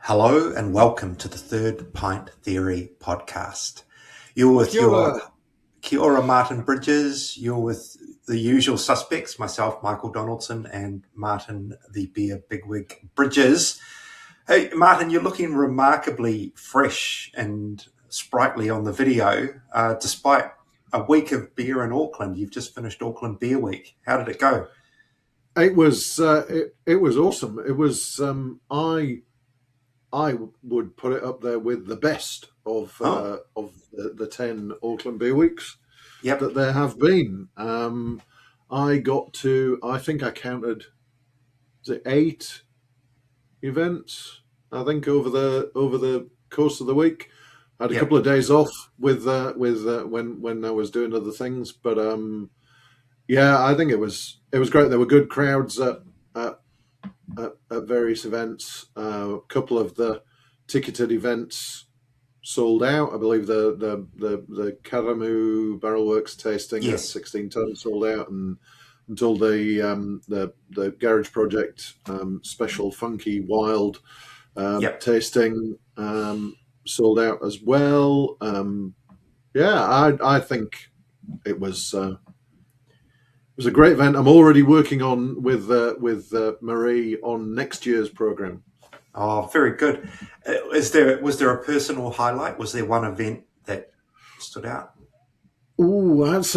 Hello and welcome to the Third Pint Theory podcast. You're with your Kia ora, Martin Bridges. You're with the usual suspects, myself, Michael Donaldson, and Martin, the beer bigwig Bridges. Hey, Martin, you're looking remarkably fresh and sprightly on the video, despite a week of beer in Auckland. You've just finished Auckland Beer Week. How did it go? It was awesome. It was I would put it up there with the best of the 10 Auckland Beer Weeks that there have been. I think I counted 8 events. I think over the course of the week. I had a couple of days off with when I was doing other things, but I think it was great. There were good crowds at various events. A couple of the ticketed events sold out. I believe the Karamu Barrelworks tasting at 16 tons sold out, and until the Garage Project special funky wild tasting sold out as well. I think it was. It was a great event. I'm already working on with Marie on next year's program. Oh, very good. Was there a personal highlight? Was there one event that stood out? Ooh, that's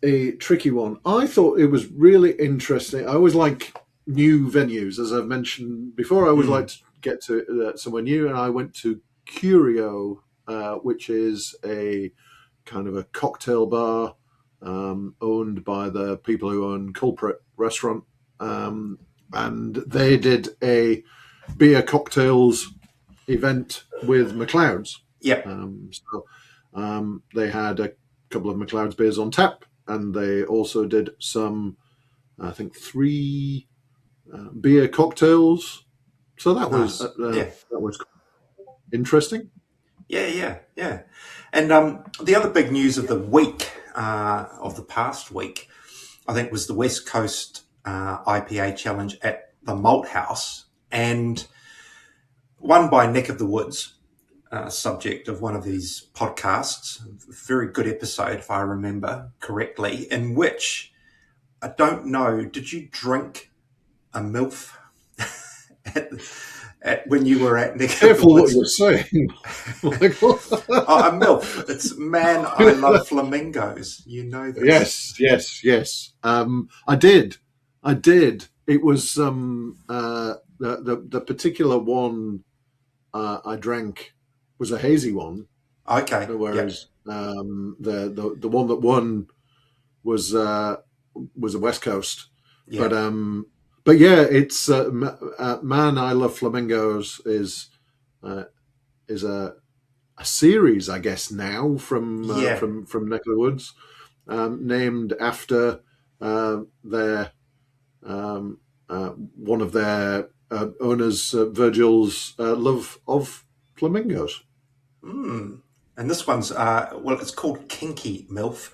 a tricky one. I thought it was really interesting. I always like new venues, as I've mentioned before. I always like to get to somewhere new, and I went to Curio, which is a kind of a cocktail bar. Owned by the people who own Culprit Restaurant, and they did a beer cocktails event with McLeod's. They had a couple of McLeod's beers on tap, and they also did some, I think, 3 beer cocktails. So that was interesting. Yeah. And the other big news of the week. Of the past week, I think, was the West Coast IPA Challenge at the Malthouse, and won by Neck of the Woods, subject of one of these podcasts. A very good episode, if I remember correctly, in which, I don't know, did you drink a MILF when you were at Neck of the Woods? Careful what you're saying. A MILF. It's Man, I Love Flamingos. You know this. Yes. I did. It was the particular one I drank was a hazy one. Okay. Whereas the one that won was a West Coast. But yeah, it's Man, I Love Flamingos is a series, I guess, now from Neck of the Woods, named after their one of their owners, Virgil's love of flamingos. And this one's it's called Kinky MILF,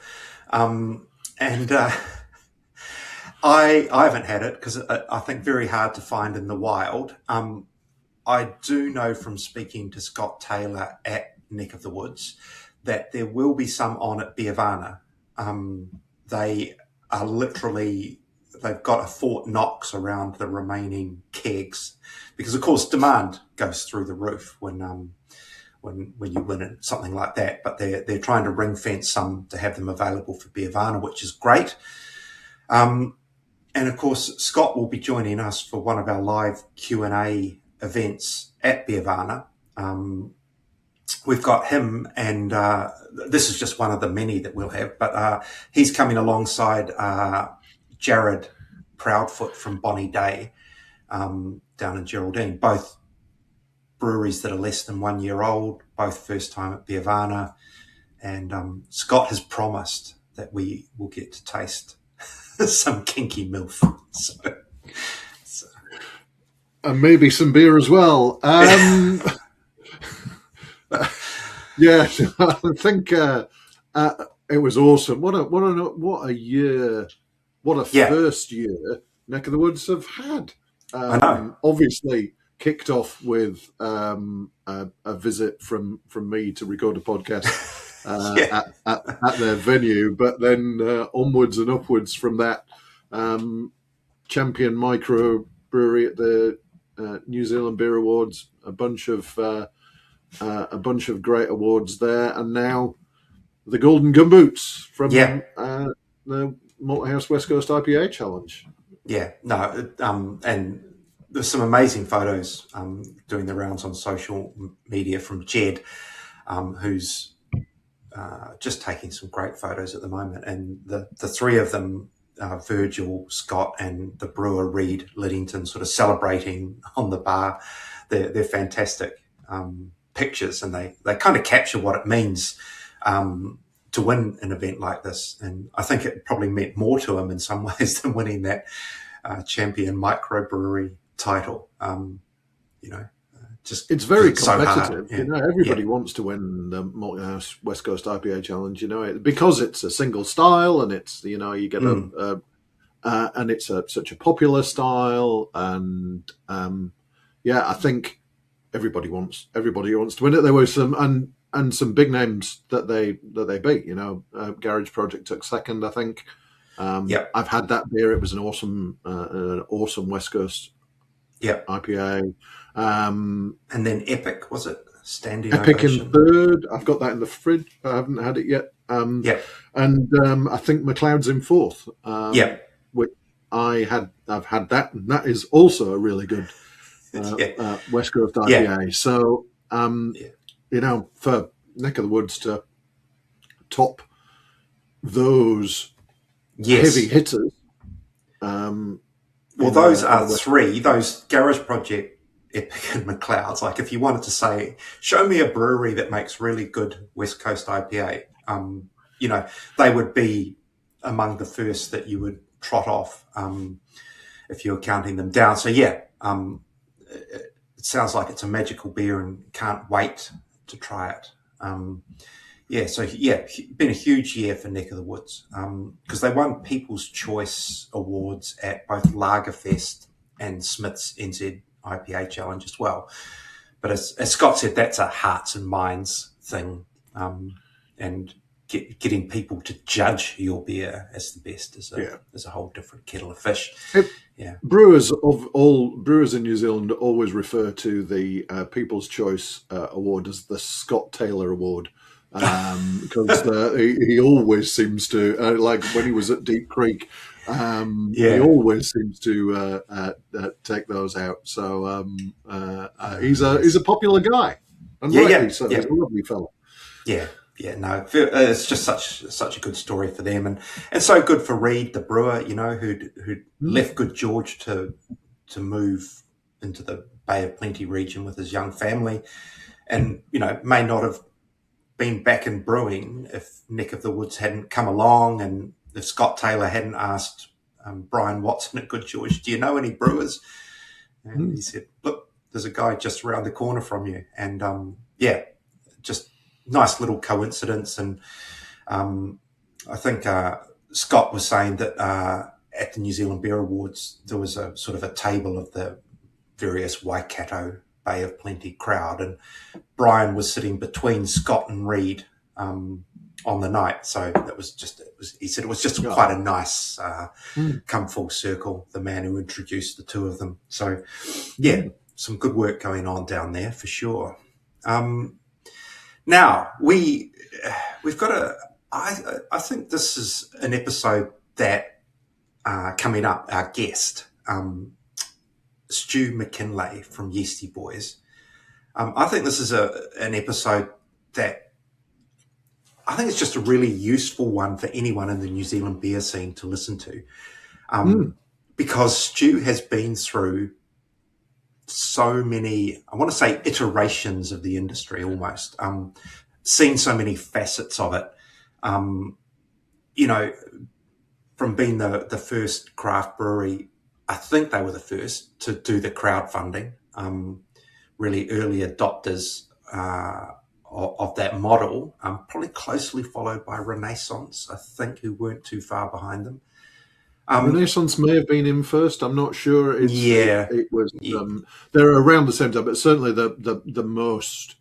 and I haven't had it because I think very hard to find in the wild. I do know from speaking to Scott Taylor at Neck of the Woods that there will be some on at Beervana. They are they've got a Fort Knox around the remaining kegs because, of course, demand goes through the roof when you win something like that. But they're trying to ring fence some to have them available for Beervana, which is great. And of course, Scott will be joining us for one of our live Q&A events at Beervana. We've got him, and this is just one of the many that we'll have, but he's coming alongside Jared Proudfoot from Bonnie Day down in Geraldine, both breweries that are less than 1 year old, both first time at Beervana. And Scott has promised that we will get to taste some kinky MILF. So. And maybe some beer as well. Yeah, I think it was awesome. What a year! What a first year Neck of the Woods have had. Obviously, kicked off with a visit from me to record a podcast at their venue, but then onwards and upwards from that, champion micro brewery at the New Zealand Beer Awards, a bunch of great awards there, and now the Golden Gumboots from the Malthouse West Coast IPA Challenge. Yeah, no, and there's some amazing photos doing the rounds on social media from Jed, who's just taking some great photos at the moment. And the three of them, Virgil, Scott, and the brewer Reed Liddington, sort of celebrating on the bar. They're fantastic pictures, and they kind of capture what it means to win an event like this. And I think it probably meant more to him in some ways than winning that champion microbrewery title. Just it's very competitive. So hard. Everybody wants to win the Malthouse West Coast IPA Challenge. Because it's a single style, and it's you get and it's such a popular style, and I think everybody wants to win it. There were some and some big names that they beat. Garage Project took second, I think. I've had that beer. It was an awesome West Coast IPA. And then Epic, was it? Standing Epic ovation. in third. I've got that in the fridge. I haven't had it yet. And I think McLeod's in fourth. Which I've had that, and that is also a really good West Coast IPA. So for Neck of the Woods to top those heavy hitters. Those are three. Those Garage Project, Epic, and McLeod's. Like, if you wanted to say, show me a brewery that makes really good West Coast IPA, they would be among the first that you would trot off if you were counting them down. So it sounds like it's a magical beer, and can't wait to try it. Been a huge year for Neck of the Woods because they won People's Choice Awards at both Lagerfest and Smith's NZ IPA Challenge as well. But as Scott said, that's a hearts and minds thing, and getting people to judge your beer as the best is a whole different kettle of fish. Brewers in New Zealand always refer to the People's Choice Award as the Scott Taylor Award. Because he always seems to, like when he was at Deep Creek, he always seems to take those out. So he's a popular guy, and so he's a lovely fellow. It's just such a good story for them, and so good for Reed, the brewer, who left Good George to move into the Bay of Plenty region with his young family, and may not have been back in brewing if Neck of the Woods hadn't come along, and if Scott Taylor hadn't asked Brian Watson at Good George, do you know any brewers? And he said, look, there's a guy just around the corner from you. And just nice little coincidence. And I think Scott was saying that at the New Zealand Beer Awards, there was a sort of a table of the various Waikato Bay of Plenty crowd, and Brian was sitting between Scott and Reed on the night. So he said it was just quite a nice come full circle, the man who introduced the two of them. So some good work going on down there for sure. Now we've got I think this is an episode that coming up, our guest, Stu McKinlay from Yeastie Boys. I think this is an episode that I think it's just a really useful one for anyone in the New Zealand beer scene to listen to, because Stu has been through so many, I want to say, iterations of the industry almost, seen so many facets of it, from being the first craft brewery. I think they were the first to do the crowdfunding, really early adopters of that model, probably closely followed by Renaissance, I think, who weren't too far behind them. Renaissance may have been in first. I'm not sure. It was. Yeah. They're around the same time, but certainly the most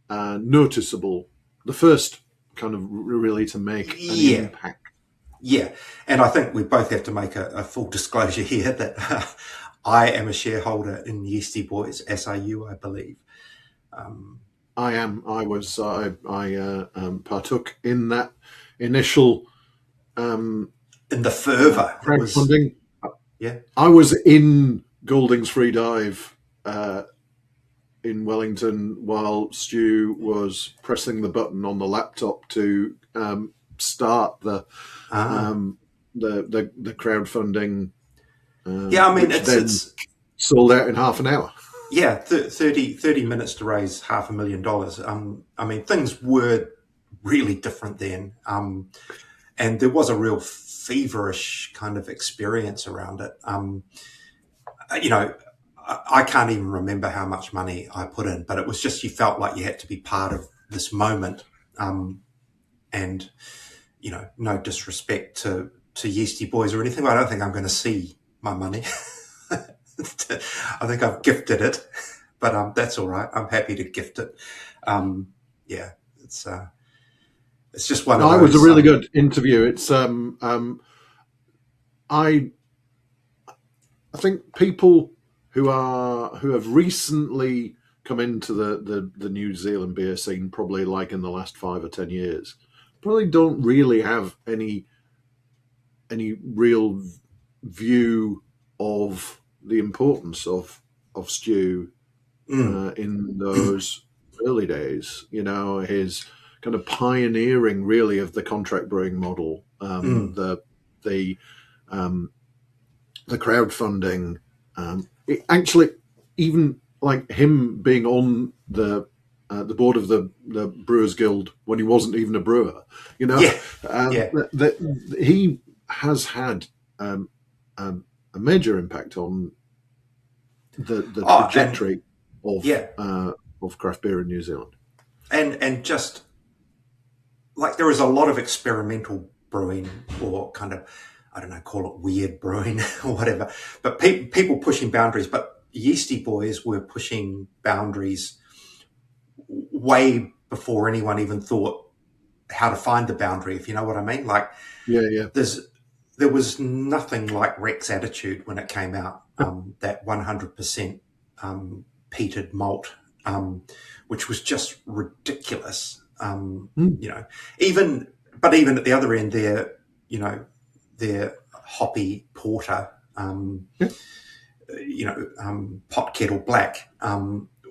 noticeable, the first kind of really to make an impact. Yeah, and I think we both have to make a full disclosure here that I am a shareholder in Yeastie Boys, SAU, I believe. I am. I partook in that initial in the fervour crowdfunding. Yeah, I was in Golding's Free Dive in Wellington while Stu was pressing the button on the laptop to start the crowdfunding. Yeah, I mean, it's sold out in half an hour. Yeah, 30 minutes to raise $500,000. I mean, things were really different then, and there was a real feverish kind of experience around it. You know, I can't even remember how much money I put in, but it was just, you felt like you had to be part of this moment. And, you know, no disrespect to Yeastie Boys or anything, but I don't think I'm going to see my money. I think I've gifted it, but that's all right. I'm happy to gift it. Yeah, it's just one of those. It was a really good interview. It's I think people who have recently come into the New Zealand beer scene, probably like in the last 5 or 10 years, probably don't really have any real view of the importance of Stu in those early days. You know, his kind of pioneering really of the contract brewing model, the crowdfunding, actually even like him being on the board of the Brewers Guild when he wasn't even a brewer, you know. He has had a major impact on the trajectory of craft beer in New Zealand. And just like there is a lot of experimental brewing, or kind of, I don't know, call it weird brewing or whatever, but people pushing boundaries. But Yeastie Boys were pushing boundaries way before anyone even thought how to find the boundary, if you know what I mean. Like, there was nothing like Rex Attitude when it came out, that 100% peated malt, which was just ridiculous. You know, even at the other end there, you know, their hoppy porter, you know, pot kettle black,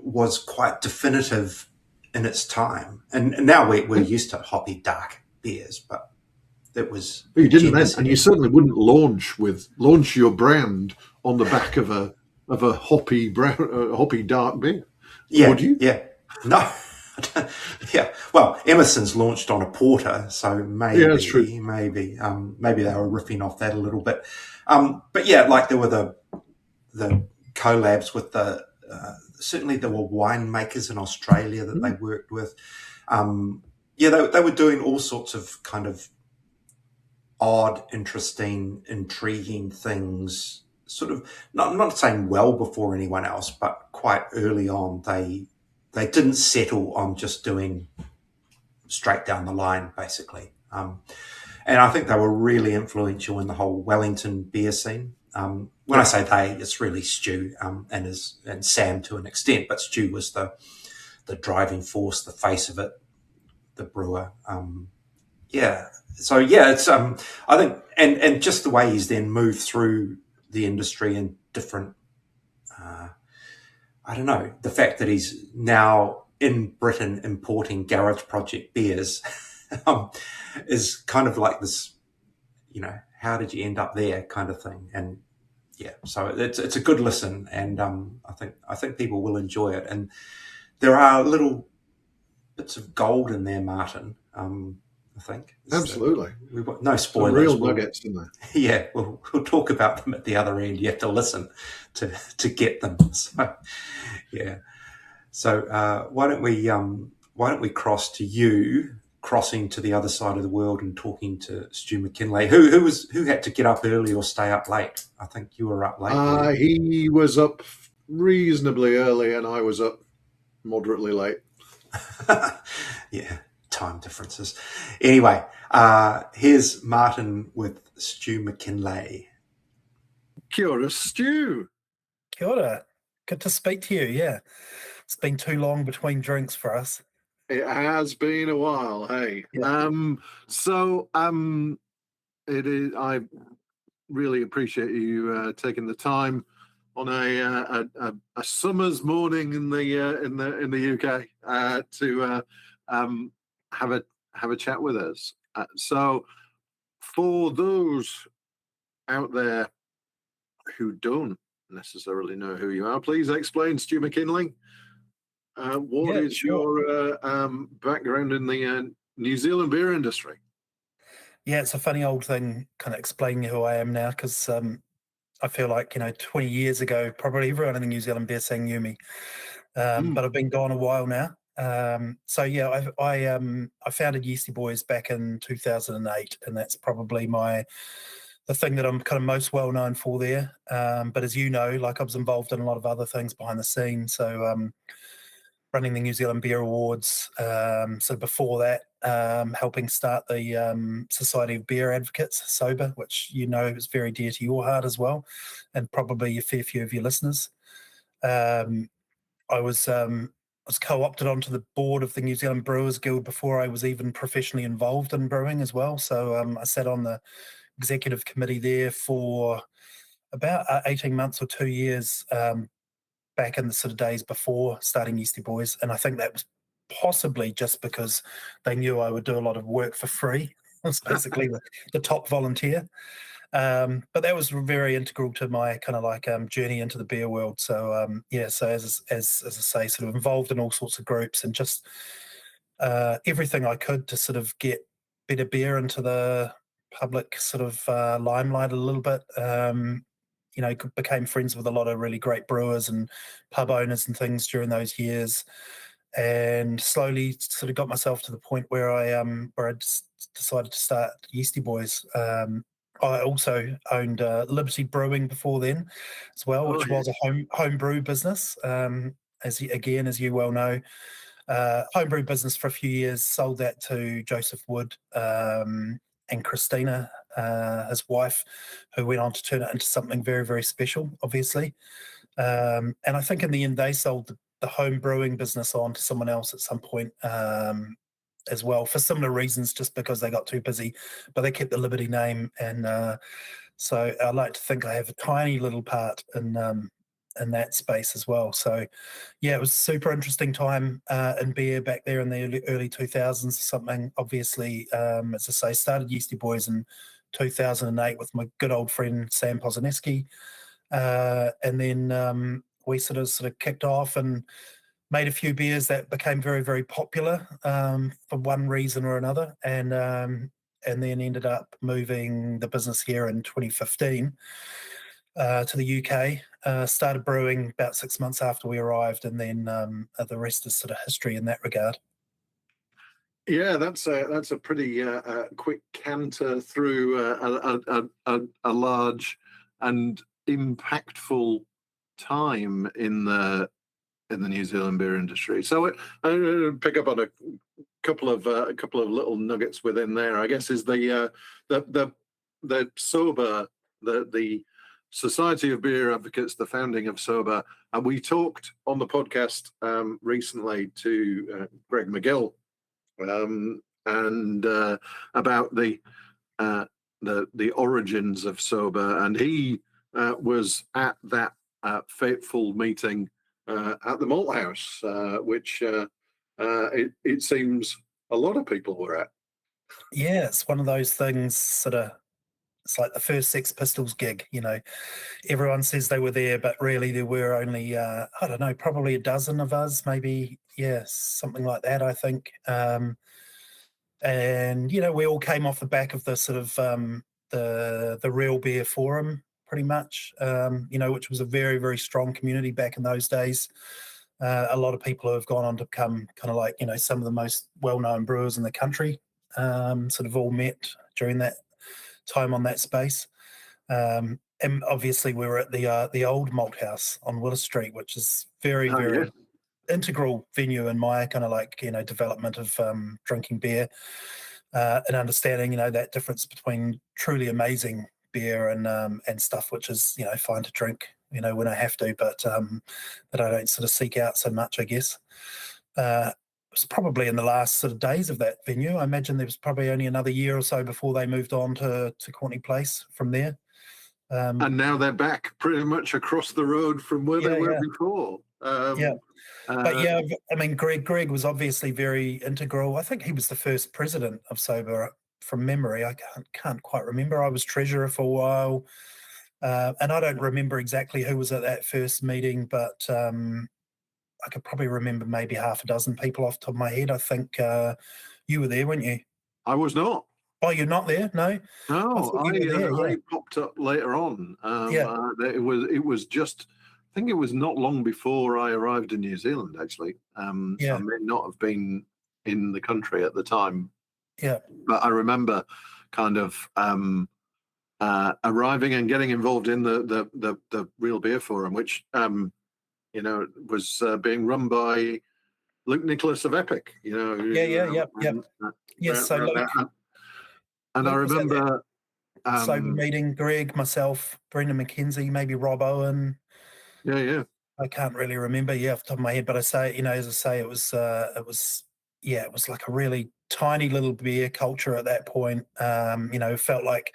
was quite definitive in its time. And now we're used to hoppy dark beers, but it was. But you didn't then, and you certainly wouldn't launch your brand on the back of a hoppy dark beer. Yeah, would you? Yeah, no. Yeah, well, Emerson's launched on a porter, so maybe, that's true. Maybe they were riffing off that a little bit. But yeah, like there were the collabs with certainly there were winemakers in Australia that they worked with. They were doing all sorts of kind of odd, interesting, intriguing things. Sort of not saying well before anyone else, but quite early on they didn't settle on just doing straight down the line, basically. And I think they were really influential in the whole Wellington beer scene. When I say they, it's really Stu and Sam to an extent, but Stu was the driving force, the face of it, the brewer. So it's I think and just the way he's then moved through the industry in different. I don't know, the fact that he's now in Britain importing Garage Project beers is kind of like this, you know, how did you end up there kind of thing. And yeah, so it's a good listen, and I think people will enjoy it. And there are little bits of gold in there, Martin. I think absolutely. We've got no spoilers. Some real nuggets in there. Yeah, we'll talk about them at the other end. You have to listen to get them. So yeah. So why don't we cross to you crossing to the other side of the world and talking to Stu McKinlay, who had to get up early or stay up late. I think you were up late. He was up reasonably early, and I was up moderately late. Yeah, time differences. Anyway, here's Martin with Stu McKinlay. Kia ora, Stu. Kia ora. Good to speak to you. Yeah, it's been too long between drinks for us. It has been a while. Hey, Yeah. It is. I really appreciate you taking the time on a summer's morning in the UK to have a chat with us. So, for those out there who don't necessarily know who you are, please explain, Stu McKinlay. What is your background in the New Zealand beer industry? Yeah, it's a funny old thing, kind of explaining who I am now, because I feel like 20 years ago, probably everyone in the New Zealand beer scene knew me, but I've been gone a while now. So yeah, I founded Yeastie Boys back in 2008, and that's probably the thing that I'm kind of most well known for there. But as you know, like I was involved in a lot of other things behind the scenes. So running the New Zealand Beer Awards. So before that, helping start the Society of Beer Advocates, SOBA, which is very dear to your heart as well, and probably a fair few of your listeners. I was co-opted onto the board of the New Zealand Brewers Guild before I was even professionally involved in brewing as well. So I sat on the executive committee there for about 18 months or 2 years, back in the sort of days before starting Yeastie Boys. And I think that was possibly just because they knew I would do a lot of work for free. I was basically the top volunteer. But that was very integral to my kind of like journey into the beer world. So so as I say, sort of involved in all sorts of groups and just everything I could to sort of get better beer into the public sort of limelight a little bit. Became friends with a lot of really great brewers and pub owners and things during those years, and slowly sort of got myself to the point where I decided to start Yeastie Boys. I also owned Liberty Brewing before then as well, which was a homebrew business. As you well know, homebrew business for a few years, sold that to Joseph Wood and Christina, his wife, who went on to turn it into something very, very special, obviously. And I think in the end, they sold the home brewing business on to someone else at some point as well, for similar reasons, just because they got too busy. But they kept the Liberty name. And so I like to think I have a tiny little part in that space as well. So yeah, it was a super interesting time in beer back there in the early 2000s. Something obviously, as I say, started Yeastie Boys in 2008 with my good old friend Sam Pozaneski, and then we sort of kicked off and made a few beers that became very, very popular for one reason or another, and then ended up moving the business here in 2015 to the UK. Started brewing about 6 months after we arrived, and then the rest is sort of history in that regard. Yeah, that's a pretty quick canter through a large and impactful time in the New Zealand beer industry. So I pick up on a couple of little nuggets within there. I guess is the SOBA, the Society of Beer Advocates, the founding of SOBA, and we talked on the podcast recently to Greg McGill. And about the origins of SOBA, and he was at that fateful meeting at the Malthouse, which it seems a lot of people were at. Yeah, it's one of those things. It's like the first Sex Pistols gig. Everyone says they were there, but really there were only I don't know, probably a dozen of us, maybe. Yeah, something like that, I think. And we all came off the back of the sort of the Real Beer Forum, pretty much. Which was a very, very strong community back in those days. A lot of people who have gone on to become kind of like, some of the most well-known brewers in the country, sort of all met during that time on that space. And obviously we were at the old Malthouse on Willis Street, which is very, very integral venue in my kind of like, development of drinking beer, and understanding, that difference between truly amazing beer and stuff which is, fine to drink, when I have to, but that I don't sort of seek out so much, I guess. It was probably in the last sort of days of that venue. I imagine there was probably only another year or so before they moved on to Courtney Place from there. And now they're back pretty much across the road from where they were before. But yeah, I mean, Greg was obviously very integral. I think he was the first president of SOBA from memory. I can't quite remember. I was treasurer for a while, and I don't remember exactly who was at that first meeting, but I could probably remember maybe half a dozen people off the top of my head. I think you were there, weren't you? I was not. Oh, you're not there? No. No, I popped up later on. It was just. I think it was not long before I arrived in New Zealand, actually. I may not have been in the country at the time. Yeah. But I remember kind of arriving and getting involved in the Real Beer Forum, which, was being run by Luke Nicholas of Epic, Yes, so Luke. And Luke I remember... SOBA meeting, Greg, myself, Brendan McKenzie, maybe Rob Owen. Yeah. I can't really remember, off the top of my head, but I say, as I say, it was like a really tiny little beer culture at that point. Felt like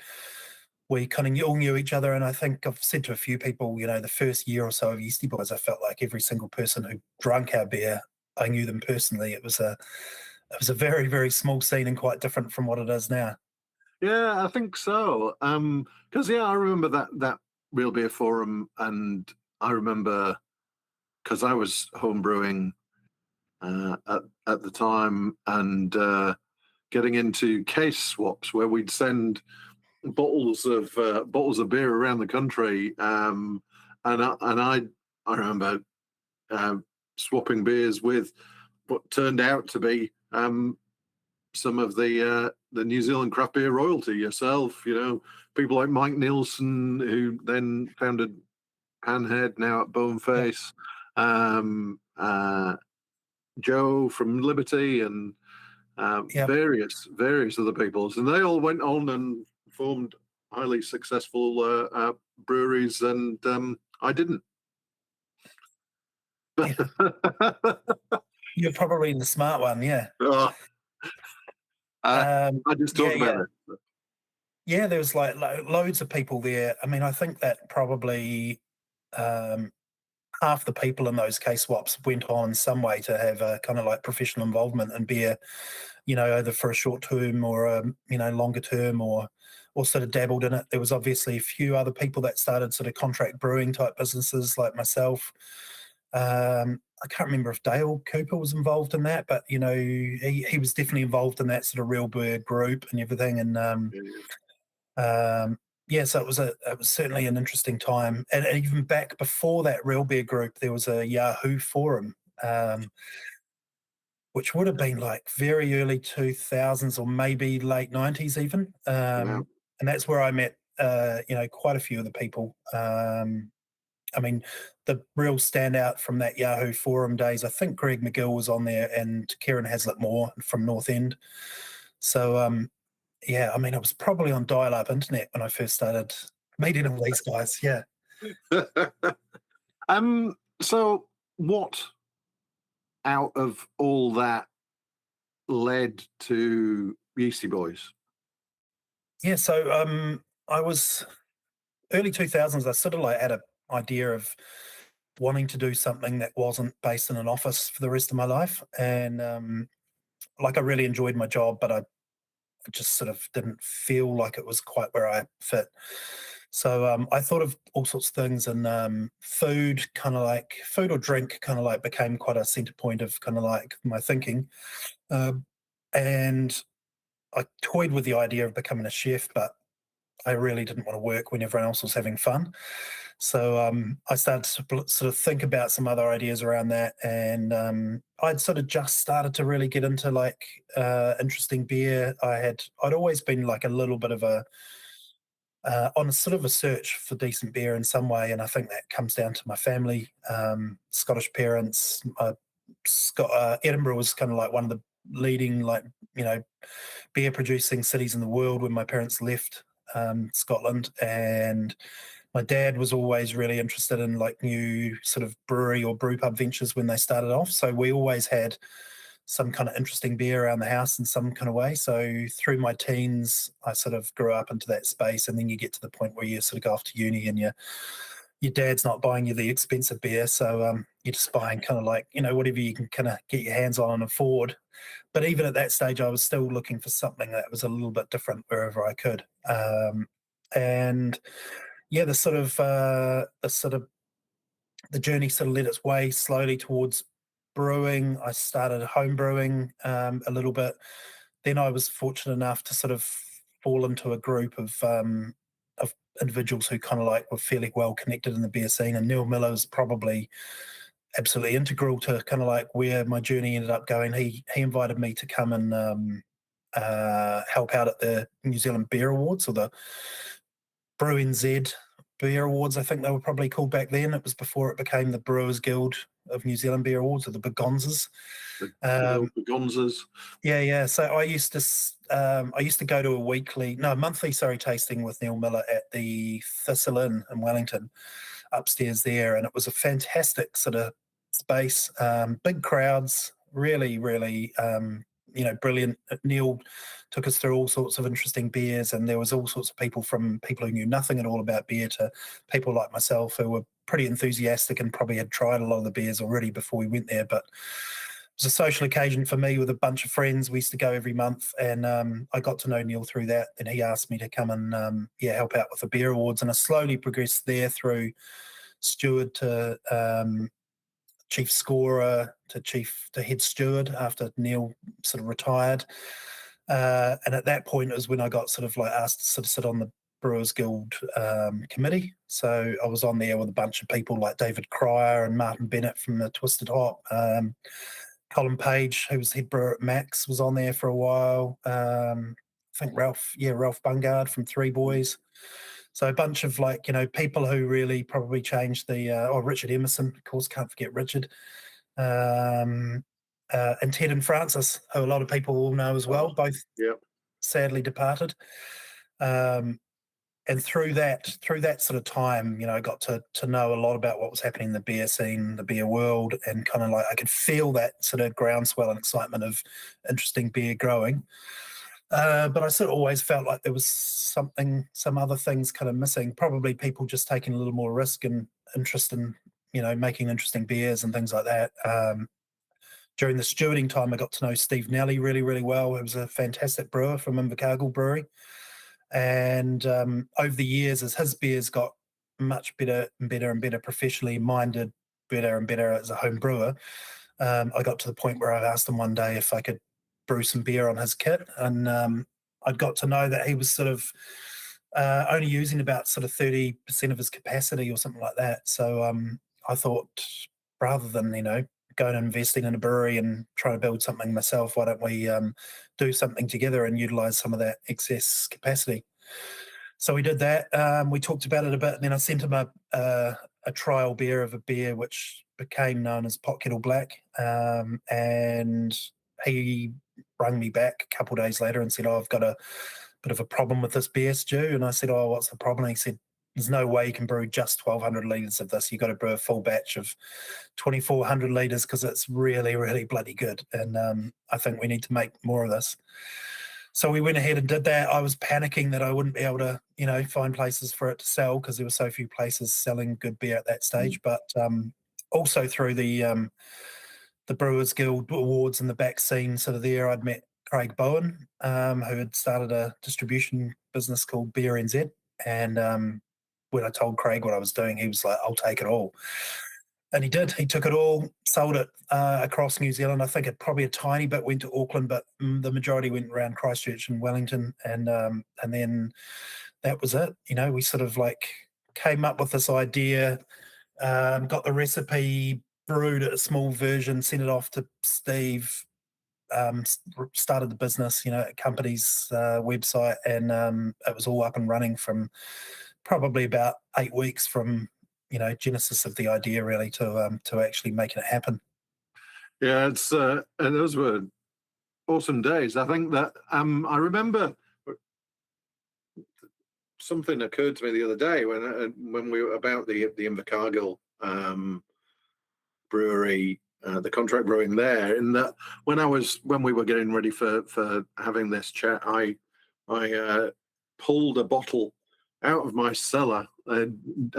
we kind of all knew each other, and I think I've said to a few people, the first year or so of Yeastie Boys, I felt like every single person who drank our beer, I knew them personally. It was a very, very small scene and quite different from what it is now. Yeah, I think so. Because I remember that Real Beer Forum, and I remember because I was homebrewing at the time, and getting into case swaps where we'd send bottles of beer around the country, and I remember swapping beers with what turned out to be some of the New Zealand craft beer royalty, yourself, people like Mike Nielsen, who then founded Panhead, now at Boneface, Joe from Liberty, and various other peoples, and they all went on and formed highly successful breweries, and I didn't. You're probably the smart one, yeah. I just talk about it. Yeah, there was like loads of people there. I mean, I think that probably half the people in those case swaps went on in some way to have a kind of like professional involvement in beer, either for a short term or a longer term, or sort of dabbled in it. There was obviously a few other people that started sort of contract brewing type businesses like myself. I can't remember if Dale Cooper was involved in that, but he was definitely involved in that sort of real beer group and everything. And so it was certainly an interesting time. And even back before that real beer group, there was a Yahoo forum, which would have been like very early 2000s or maybe late 90s even. And that's where I met quite a few of the people. I mean, the real standout from that Yahoo forum days, I think Greg McGill was on there and Kieran Hazlitt-Moore from North End. So, I mean, I was probably on dial-up internet when I first started meeting all these guys, yeah. So what out of all that led to Yeastie Boys? Yeah, so I was early 2000s, I sort of like had an idea of wanting to do something that wasn't based in an office for the rest of my life. And I really enjoyed my job, but I just sort of didn't feel like it was quite where I fit. So I thought of all sorts of things, and food or drink kind of like became quite a center point of kind of like my thinking. And I toyed with the idea of becoming a chef, but I really didn't want to work when everyone else was having fun. So I started to sort of think about some other ideas around that, and I'd sort of just started to really get into like interesting beer. I'd always been like a little bit of a on a sort of a search for decent beer in some way, and I think that comes down to my family, Scottish parents. Edinburgh was kind of like one of the leading, like, you know, beer producing cities in the world when my parents left Scotland, and my dad was always really interested in like new sort of brewery or brew pub ventures when they started off. So we always had some kind of interesting beer around the house in some kind of way. So through my teens, I sort of grew up into that space, and then you get to the point where you sort of go off to uni and your dad's not buying you the expensive beer, so you're just buying kind of like, you know, whatever you can kind of get your hands on and afford. But even at that stage, I was still looking for something that was a little bit different wherever I could. And yeah, the journey sort of led its way slowly towards brewing. I started home brewing a little bit. Then I was fortunate enough to sort of fall into a group of individuals who kind of like were fairly well connected in the beer scene, and Neil Miller was probably absolutely integral to kind of like where my journey ended up going. He invited me to come and help out at the New Zealand Beer Awards, or the Brew NZ Beer Awards, I think they were probably called back then. It was before it became the Brewers Guild of New Zealand Beer Awards, or the Begonzas. The Begonzas. Yeah. So I used to go to a monthly tasting with Neil Miller at the Thistle Inn in Wellington, upstairs there, and it was a fantastic sort of space, big crowds, really, really, brilliant. Neil took us through all sorts of interesting beers, and there was all sorts of people, from people who knew nothing at all about beer to people like myself who were pretty enthusiastic and probably had tried a lot of the beers already before we went there. But it was a social occasion for me with a bunch of friends. We used to go every month, and I got to know Neil through that. And he asked me to come and help out with the beer awards, and I slowly progressed there through steward to chief scorer to head steward after Neil sort of retired. And at that point, it was when I got sort of like asked to sort of sit on the Brewers Guild committee. So I was on there with a bunch of people like David Cryer and Martin Bennett from the Twisted Hop. Colin Page, who was head brewer at Max, was on there for a while. I think Ralph Bungard from Three Boys. So a bunch of like, people who really probably changed Richard Emerson, of course, can't forget Richard. And Ted and Francis, who a lot of people will know as well, both sadly departed. And through that sort of time, I got to know a lot about what was happening in the beer scene, the beer world, and kind of like I could feel that sort of groundswell and excitement of interesting beer growing. But I sort of always felt like there was some other things kind of missing. Probably people just taking a little more risk and interest in, making interesting beers and things like that. During the stewarding time, I got to know Steve Nelly really, really well. He was a fantastic brewer from Invercargill Brewery. And over the years, as his beers got much better and better and better, professionally minded, better and better as a home brewer, I got to the point where I asked him one day if I could brew some beer on his kit. And I'd got to know that he was sort of only using about sort of 30% of his capacity or something like that. So I thought, rather than, going and investing in a brewery and trying to build something myself, why don't we do something together and utilize some of that excess capacity? So we did that. We talked about it a bit, and then I sent him a trial beer of a beer which became known as Pot Kettle Black. And he rang me back a couple of days later and said, I've got a bit of a problem with this beer, Stu. And I said, what's the problem? And he said, there's no way you can brew just 1,200 litres of this. You've got to brew a full batch of 2,400 litres because it's really, really bloody good. And I think we need to make more of this. So we went ahead and did that. I was panicking that I wouldn't be able to, find places for it to sell because there were so few places selling good beer at that stage. But also through the Brewers Guild Awards and the back scene sort of there, I'd met Craig Bowen, who had started a distribution business called Beer NZ. And when I told Craig what I was doing, he was like, I'll take it all. And he did. He took it all, sold it across New Zealand. I think probably a tiny bit went to Auckland, but the majority went around Christchurch and Wellington. And then that was it. We sort of like came up with this idea, got the recipe, brewed a small version, sent it off to Steve, started the business, company's website, and it was all up and running from probably about 8 weeks from genesis of the idea really to actually making it happen. Yeah, it's and those were awesome days. I think that I remember something occurred to me the other day when we were about the Invercargill brewery, the contract brewing there. In that when we were getting ready for having this chat, I pulled a bottle out of my cellar, a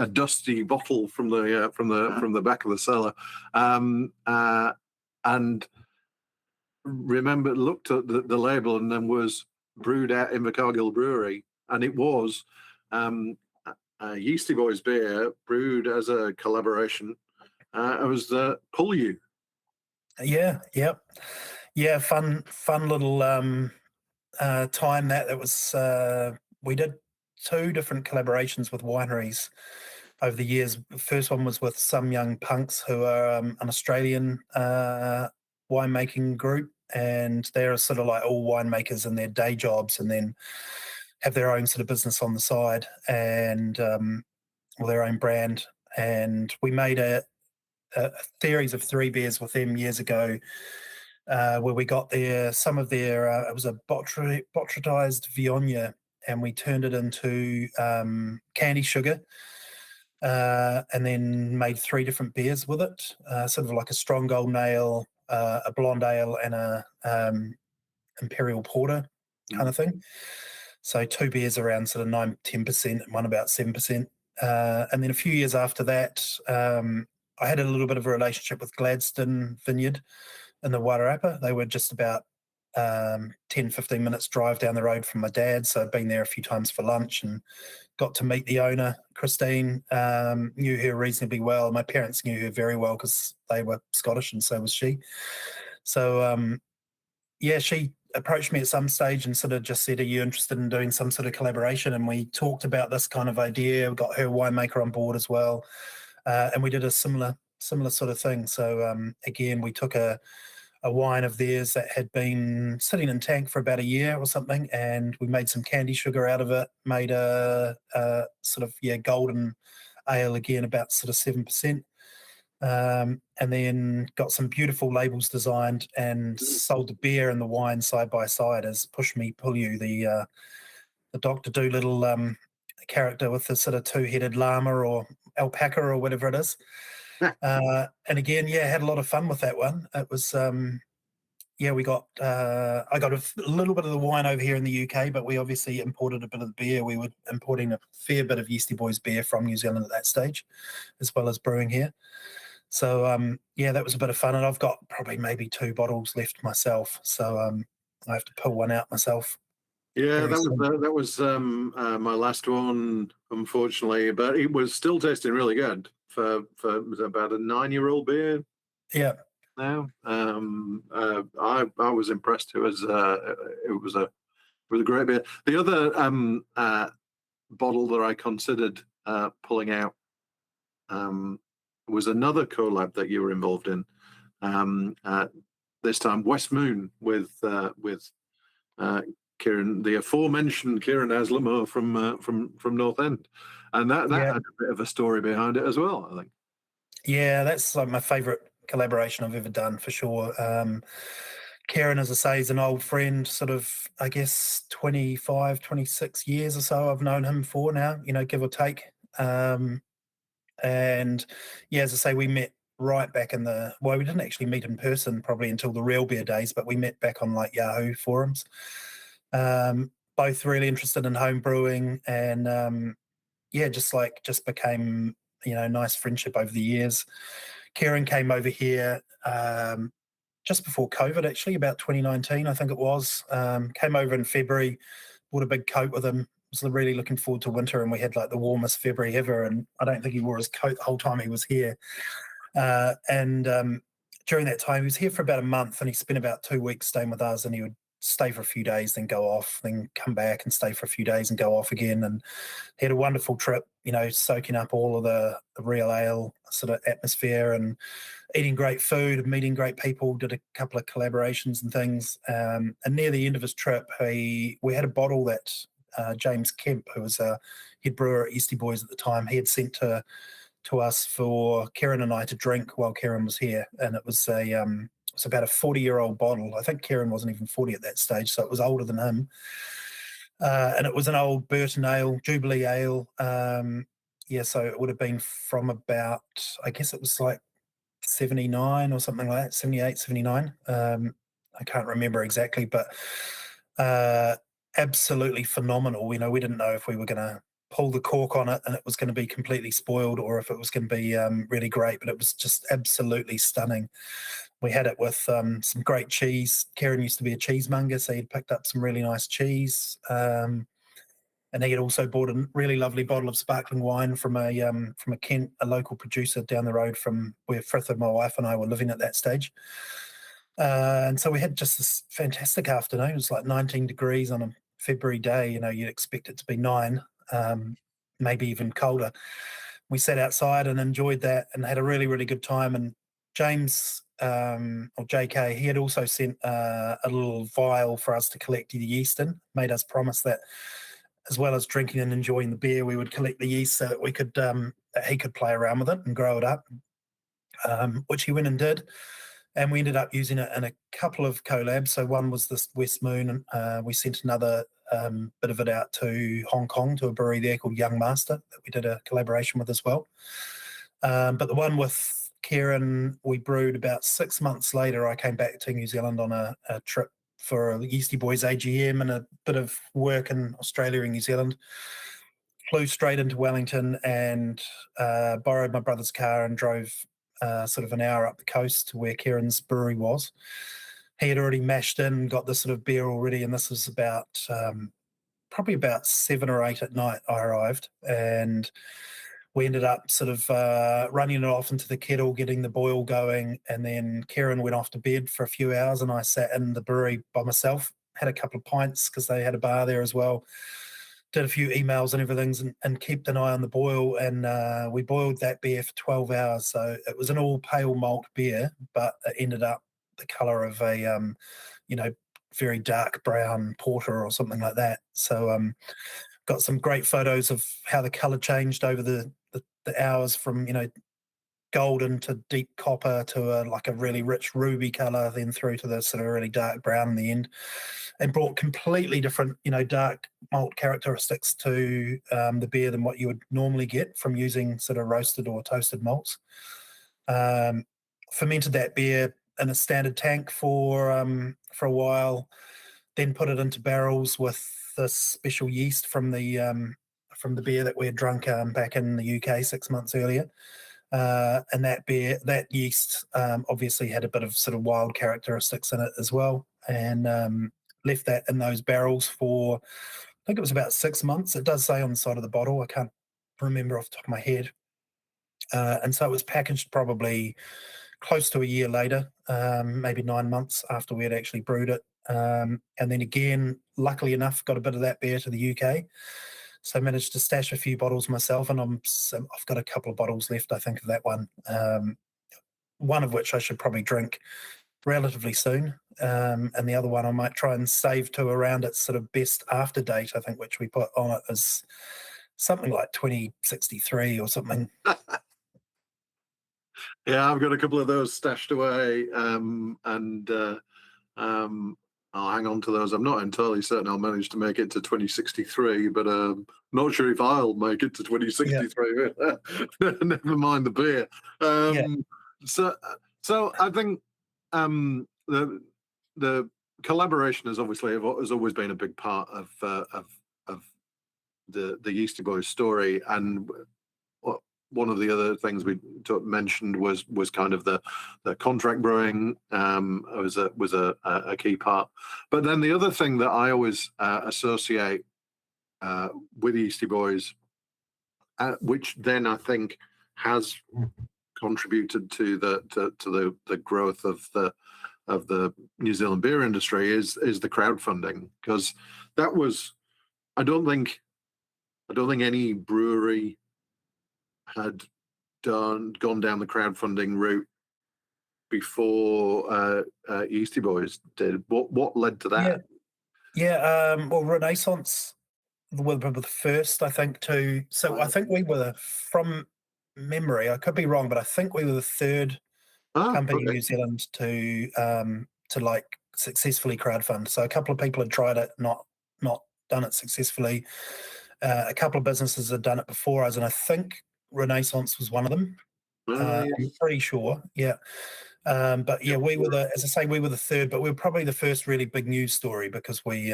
dusty bottle from the back of the cellar, and looked at the label, and then was brewed at Invercargill Brewery, and it was a Yeastie Boys beer brewed as a collaboration. It was the PullYu. Yeah, yep, yeah. Fun little time that was. We did 2 different collaborations with wineries over the years. The first one was with Some Young Punks, who are an Australian winemaking group, and they're sort of like all winemakers in their day jobs, and then have their own sort of business on the side, and their own brand. And we made a series of 3 beers with them years ago, where we got some of their it was a botrytized Viognier, and we turned it into candy sugar, and then made 3 different beers with it, sort of like a strong golden ale, a blonde ale, and a imperial porter kind of thing. So 2 beers around sort of 9-10%, and one about 7%. And then a few years after that, I had a little bit of a relationship with Gladstone Vineyard in the Wairarapa. They were just about 10-15 minutes drive down the road from my dad, so I'd been there a few times for lunch and got to meet the owner, Christine. Knew her reasonably well. My parents knew her very well because they were Scottish, and so was she. So she approached me at some stage and sort of just said, "Are you interested in doing some sort of collaboration?" And we talked about this kind of idea. We got her winemaker on board as well, and we did a similar sort of thing. So again, we took a wine of theirs that had been sitting in tank for about a year or something, and we made some candy sugar out of it, made a sort of golden ale, again about sort of 7%, and then got some beautiful labels designed and sold the beer and the wine side by side as PushMe, PullYu, the Dr. Dolittle character with the sort of 2-headed llama or alpaca or whatever it is. And again, had a lot of fun with that one. It was, we got, I got a little bit of the wine over here in the UK, but we obviously imported a bit of the beer. We were importing a fair bit of Yeastie Boys beer from New Zealand at that stage, as well as brewing here. So, that was a bit of fun. And I've got probably maybe 2 bottles left myself. So I have to pull one out myself. Yeah, that was my last one, unfortunately, but it was still tasting really good for about a 9-year-old beer. Yeah. Now, I was impressed. It was a great beer. The other bottle that I considered pulling out was another collab that you were involved in. This time, West Moon with Kieran, the aforementioned Kieran Aslamore from North End, and that had a bit of a story behind it as well, I think. Yeah, that's like my favourite collaboration I've ever done, for sure. Kieran, as I say, is an old friend, sort of, I guess, 25, 26 years or so I've known him for now, give or take. And as I say, we met right back in we didn't actually meet in person probably until the Real Beer days, but we met back on like Yahoo forums. Both really interested in home brewing, and just became nice friendship over the years. Kieran came over here just before COVID, actually, about 2019, I think it was. Came over in February, bought a big coat with him. Was really looking forward to winter, and we had like the warmest February ever, and I don't think he wore his coat the whole time he was here. And during that time, he was here for about a month, and he spent about 2 weeks staying with us, and he would stay for a few days, then go off, then come back and stay for a few days and go off again. And he had a wonderful trip, soaking up all of the real ale sort of atmosphere and eating great food and meeting great people, did a couple of collaborations and things. And near the end of his trip, we had a bottle that James Kemp, who was a head brewer at Yeastie Boys at the time, he had sent to us for Kieran and I to drink while Kieran was here. And it was about a 40-year-old bottle. I think Kieran wasn't even 40 at that stage, so it was older than him. And it was an old Burton Ale, Jubilee Ale. So it would have been from about, I guess it was like 79 or something like that, 78, 79. I can't remember exactly, but absolutely phenomenal. We didn't know if we were going to pull the cork on it and it was going to be completely spoiled or if it was going to be really great, but it was just absolutely stunning. We had it with some great cheese. Kieran used to be a cheesemonger, so he'd picked up some really nice cheese. And he had also bought a really lovely bottle of sparkling wine from a Kent, a local producer down the road from where Fritha, my wife, and I were living at that stage. And so we had just this fantastic afternoon. It was like 19 degrees on a February day. You'd expect it to be 9, maybe even colder. We sat outside and enjoyed that and had a really, really good time. And James, or JK, he had also sent a little vial for us to collect the yeast in, made us promise that as well as drinking and enjoying the beer, we would collect the yeast so that we could that he could play around with it and grow it up, which he went and did. And we ended up using it in a couple of collabs. So one was this West Moon. We sent another bit of it out to Hong Kong to a brewery there called Young Master that we did a collaboration with as well. But the one with Kieran, we brewed about 6 months later. I came back to New Zealand on a trip for a Yeastie Boys AGM and a bit of work in Australia and New Zealand. Flew straight into Wellington and borrowed my brother's car and drove sort of an hour up the coast to where Kieran's brewery was. He had already mashed in, got this sort of beer already, and this was about probably about 7 or 8 at night I arrived, and we ended up sort of running it off into the kettle, getting the boil going, and then Kieran went off to bed for a few hours and I sat in the brewery by myself, had a couple of pints because they had a bar there as well, did a few emails and everything and kept an eye on the boil, and we boiled that beer for 12 hours. So it was an all pale malt beer, but it ended up the colour of a, very dark brown porter or something like that. So got some great photos of how the colour changed over the hours from, golden to deep copper to like a really rich ruby colour, then through to the sort of really dark brown in the end, and brought completely different, dark malt characteristics to the beer than what you would normally get from using sort of roasted or toasted malts. Fermented that beer in a standard tank for a while, then put it into barrels with this special yeast from the beer that we had drunk back in the UK 6 months earlier. And that yeast obviously had a bit of sort of wild characteristics in it as well, and left that in those barrels for, I think it was about 6 months. It does say on the side of the bottle, I can't remember off the top of my head. And so it was packaged probably close to a year later, maybe 9 months after we had actually brewed it. And then again, luckily enough, got a bit of that beer to the UK. So I managed to stash a few bottles myself, and I've got a couple of bottles left, I think, of that one. One of which I should probably drink relatively soon, and the other one I might try and save to around its sort of best after date, I think, which we put on it as something like 2063 or something. Yeah, I've got a couple of those stashed away, and I'll hang on to those. I'm not entirely certain I'll manage to make it to 2063, but not sure if I'll make it to 2063. Yeah. Never mind the beer. So I think the collaboration has always been a big part of the Yeastie Boys story, and one of the other things we mentioned was kind of the contract brewing was a key part. But then the other thing that I always associate with Yeastie Boys, which then I think has contributed to the growth of the New Zealand beer industry is the crowdfunding, because that was, I don't think any brewery had gone down the crowdfunding route before Yeastie Boys did. What led to that? Well, Renaissance were the first, I think, to. So I think we were, from memory, I could be wrong, but I think we were the third company in New Zealand to like successfully crowdfund. So a couple of people had tried it, not done it successfully. A couple of businesses had done it before us, and I think Renaissance was one of them. I'm pretty sure, yeah. But yeah, we were as I say, we were the third, but we were probably the first really big news story, because we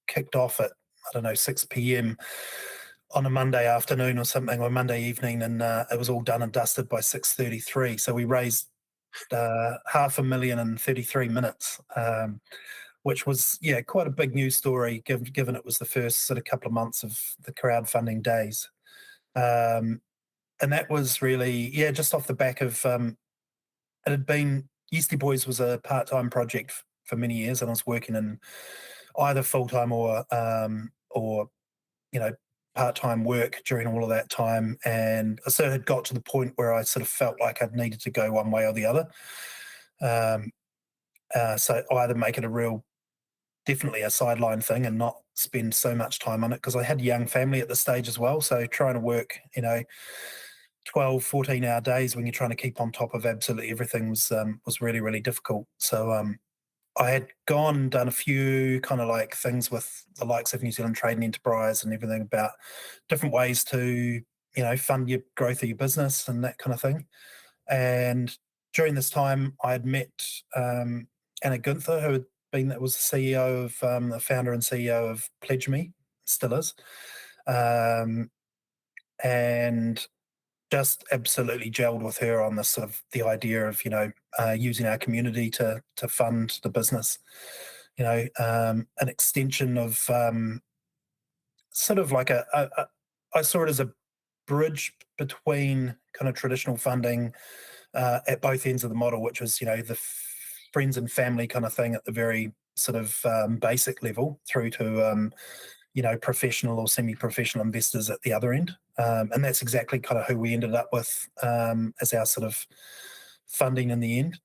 kicked off at, I don't know, 6 p.m. on a Monday afternoon or something, or Monday evening, and it was all done and dusted by 6:33. So we raised $500,000 in 33 minutes, which was quite a big news story, given it was the first sort of couple of months of the crowdfunding days. And that was really, just off the back of, it had been, Yeastie Boys was a part-time project for many years, and I was working in either full-time or part-time work during all of that time. And I sort of had got to the point where I sort of felt like I'd needed to go one way or the other. So either make it definitely a sideline thing and not spend so much time on it, because I had a young family at the stage as well. So trying to work, 12, 14-hour days when you're trying to keep on top of absolutely everything was really, really difficult. So I had gone and done a few kind of like things with the likes of New Zealand Trade and Enterprise and everything about different ways to, fund your growth of your business and that kind of thing. And during this time, I had met Anna Gunther, who was the CEO of, the founder and CEO of PledgeMe, still is, and just absolutely gelled with her on this sort of the idea of using our community to fund the business. An extension of sort of like I saw it as a bridge between kind of traditional funding at both ends of the model, which was the friends and family kind of thing at the very sort of basic level, through to professional or semi-professional investors at the other end. And that's exactly kind of who we ended up with as our sort of funding in the end.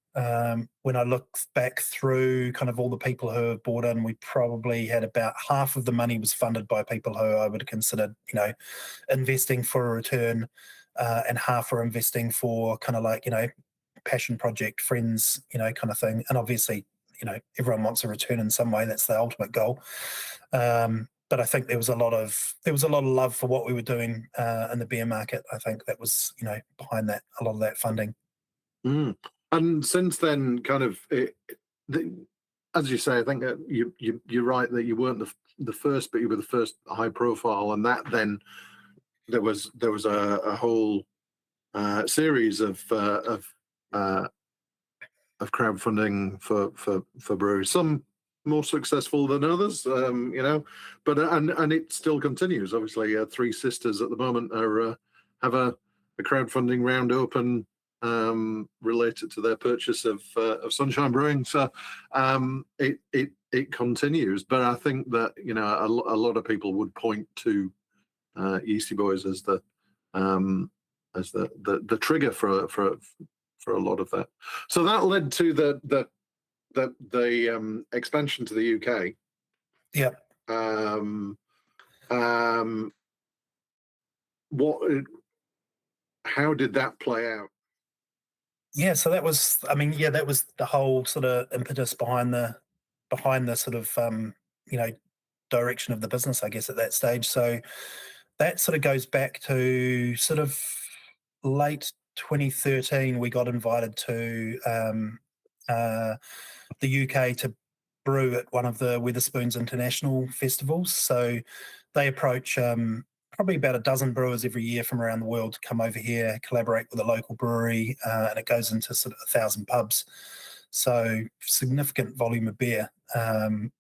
When I look back through kind of all the people who have bought in, we probably had about half of the money was funded by people who I would have considered, investing for a return, and half were investing for kind of like, passion project, friends, kind of thing. And obviously, everyone wants a return in some way. That's the ultimate goal. But I think there was a lot of love for what we were doing in the beer market. I think that was, behind that, a lot of that funding. And since then, kind of, as you say, I think that you're right that you weren't the first, but you were the first high profile, and that then there was a whole series of crowdfunding for breweries. Some more successful than others, but and it still continues. Obviously, Three Sisters at the moment have a crowdfunding round open related to their purchase of Sunshine Brewing. So it continues. But I think that a lot of people would point to Yeastie Boys as the trigger for a lot of that. So that led to the expansion to the UK. Yeah. How did that play out? Yeah, so that was, that was the whole sort of impetus behind the sort of direction of the business, I guess, at that stage. So that sort of goes back to sort of late 2013. We got invited to the UK to brew at one of the Wetherspoons International festivals. So they approach probably about a dozen brewers every year from around the world to come over here, collaborate with a local brewery, and it goes into sort of 1,000 pubs. So significant volume of beer. And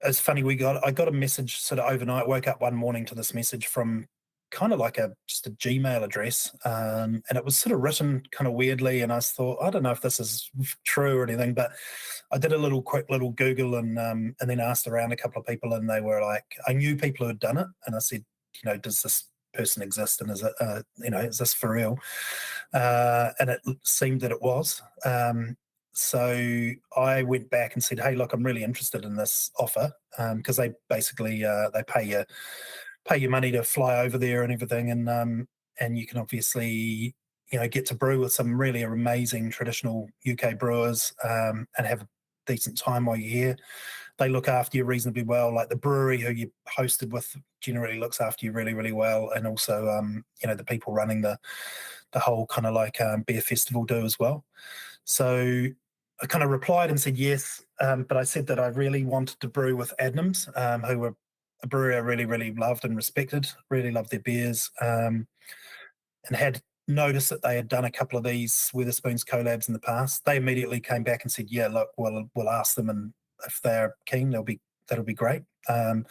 it's funny, I got a message sort of overnight, woke up one morning to this message from kind of like just a Gmail address, and it was sort of written kind of weirdly, and I thought, I don't know if this is true or anything, but I did a quick little Google and then asked around a couple of people, and they were like, I knew people who had done it, and I said, does this person exist, and is it is this for real? And it seemed that it was. So I went back and said, hey, look, I'm really interested in this offer, because they basically they pay you money to fly over there and everything, and you can obviously get to brew with some really amazing traditional UK brewers, and have a decent time while you're here. They look after you reasonably well. Like the brewery who you hosted with generally looks after you really, really well, and also the people running the whole kind of like beer festival do as well. So I kind of replied and said yes, but I said that I really wanted to brew with Adnams, who were a brewery I really, really loved and respected, really loved their beers, and had noticed that they had done a couple of these Wetherspoons collabs in the past. They immediately came back and said, yeah, look, we'll ask them, and if they're keen, that'll be great. So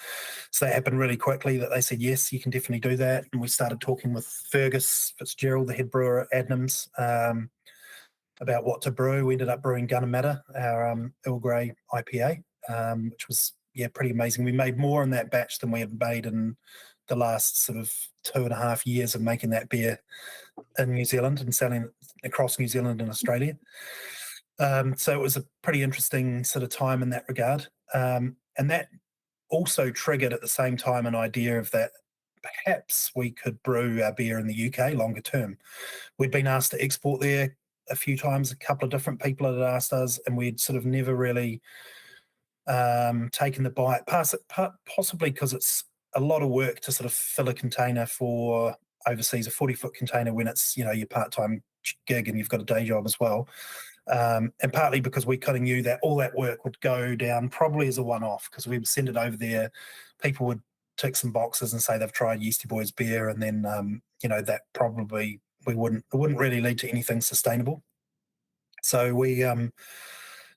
that happened really quickly, that they said, yes, you can definitely do that. And we started talking with Fergus Fitzgerald, the head brewer at Adnams, about what to brew. We ended up brewing Gunnamatta, our Earl Grey IPA, which was pretty amazing. We made more in that batch than we had made in the last sort of 2.5 years of making that beer in New Zealand and selling it across New Zealand and Australia. So it was a pretty interesting sort of time in that regard. And that also triggered at the same time an idea of that perhaps we could brew our beer in the UK longer term. We'd been asked to export there a few times. A couple of different people had asked us, and we'd sort of never really taken the bite, possibly because it's a lot of work to sort of fill a container for overseas, a 40-foot container, when it's your part-time gig and you've got a day job as well, and partly because we kind of knew that all that work would go down probably as a one-off, because we would send it over there, people would tick some boxes and say they've tried Yeastie Boys beer, and then that probably it wouldn't really lead to anything sustainable. So we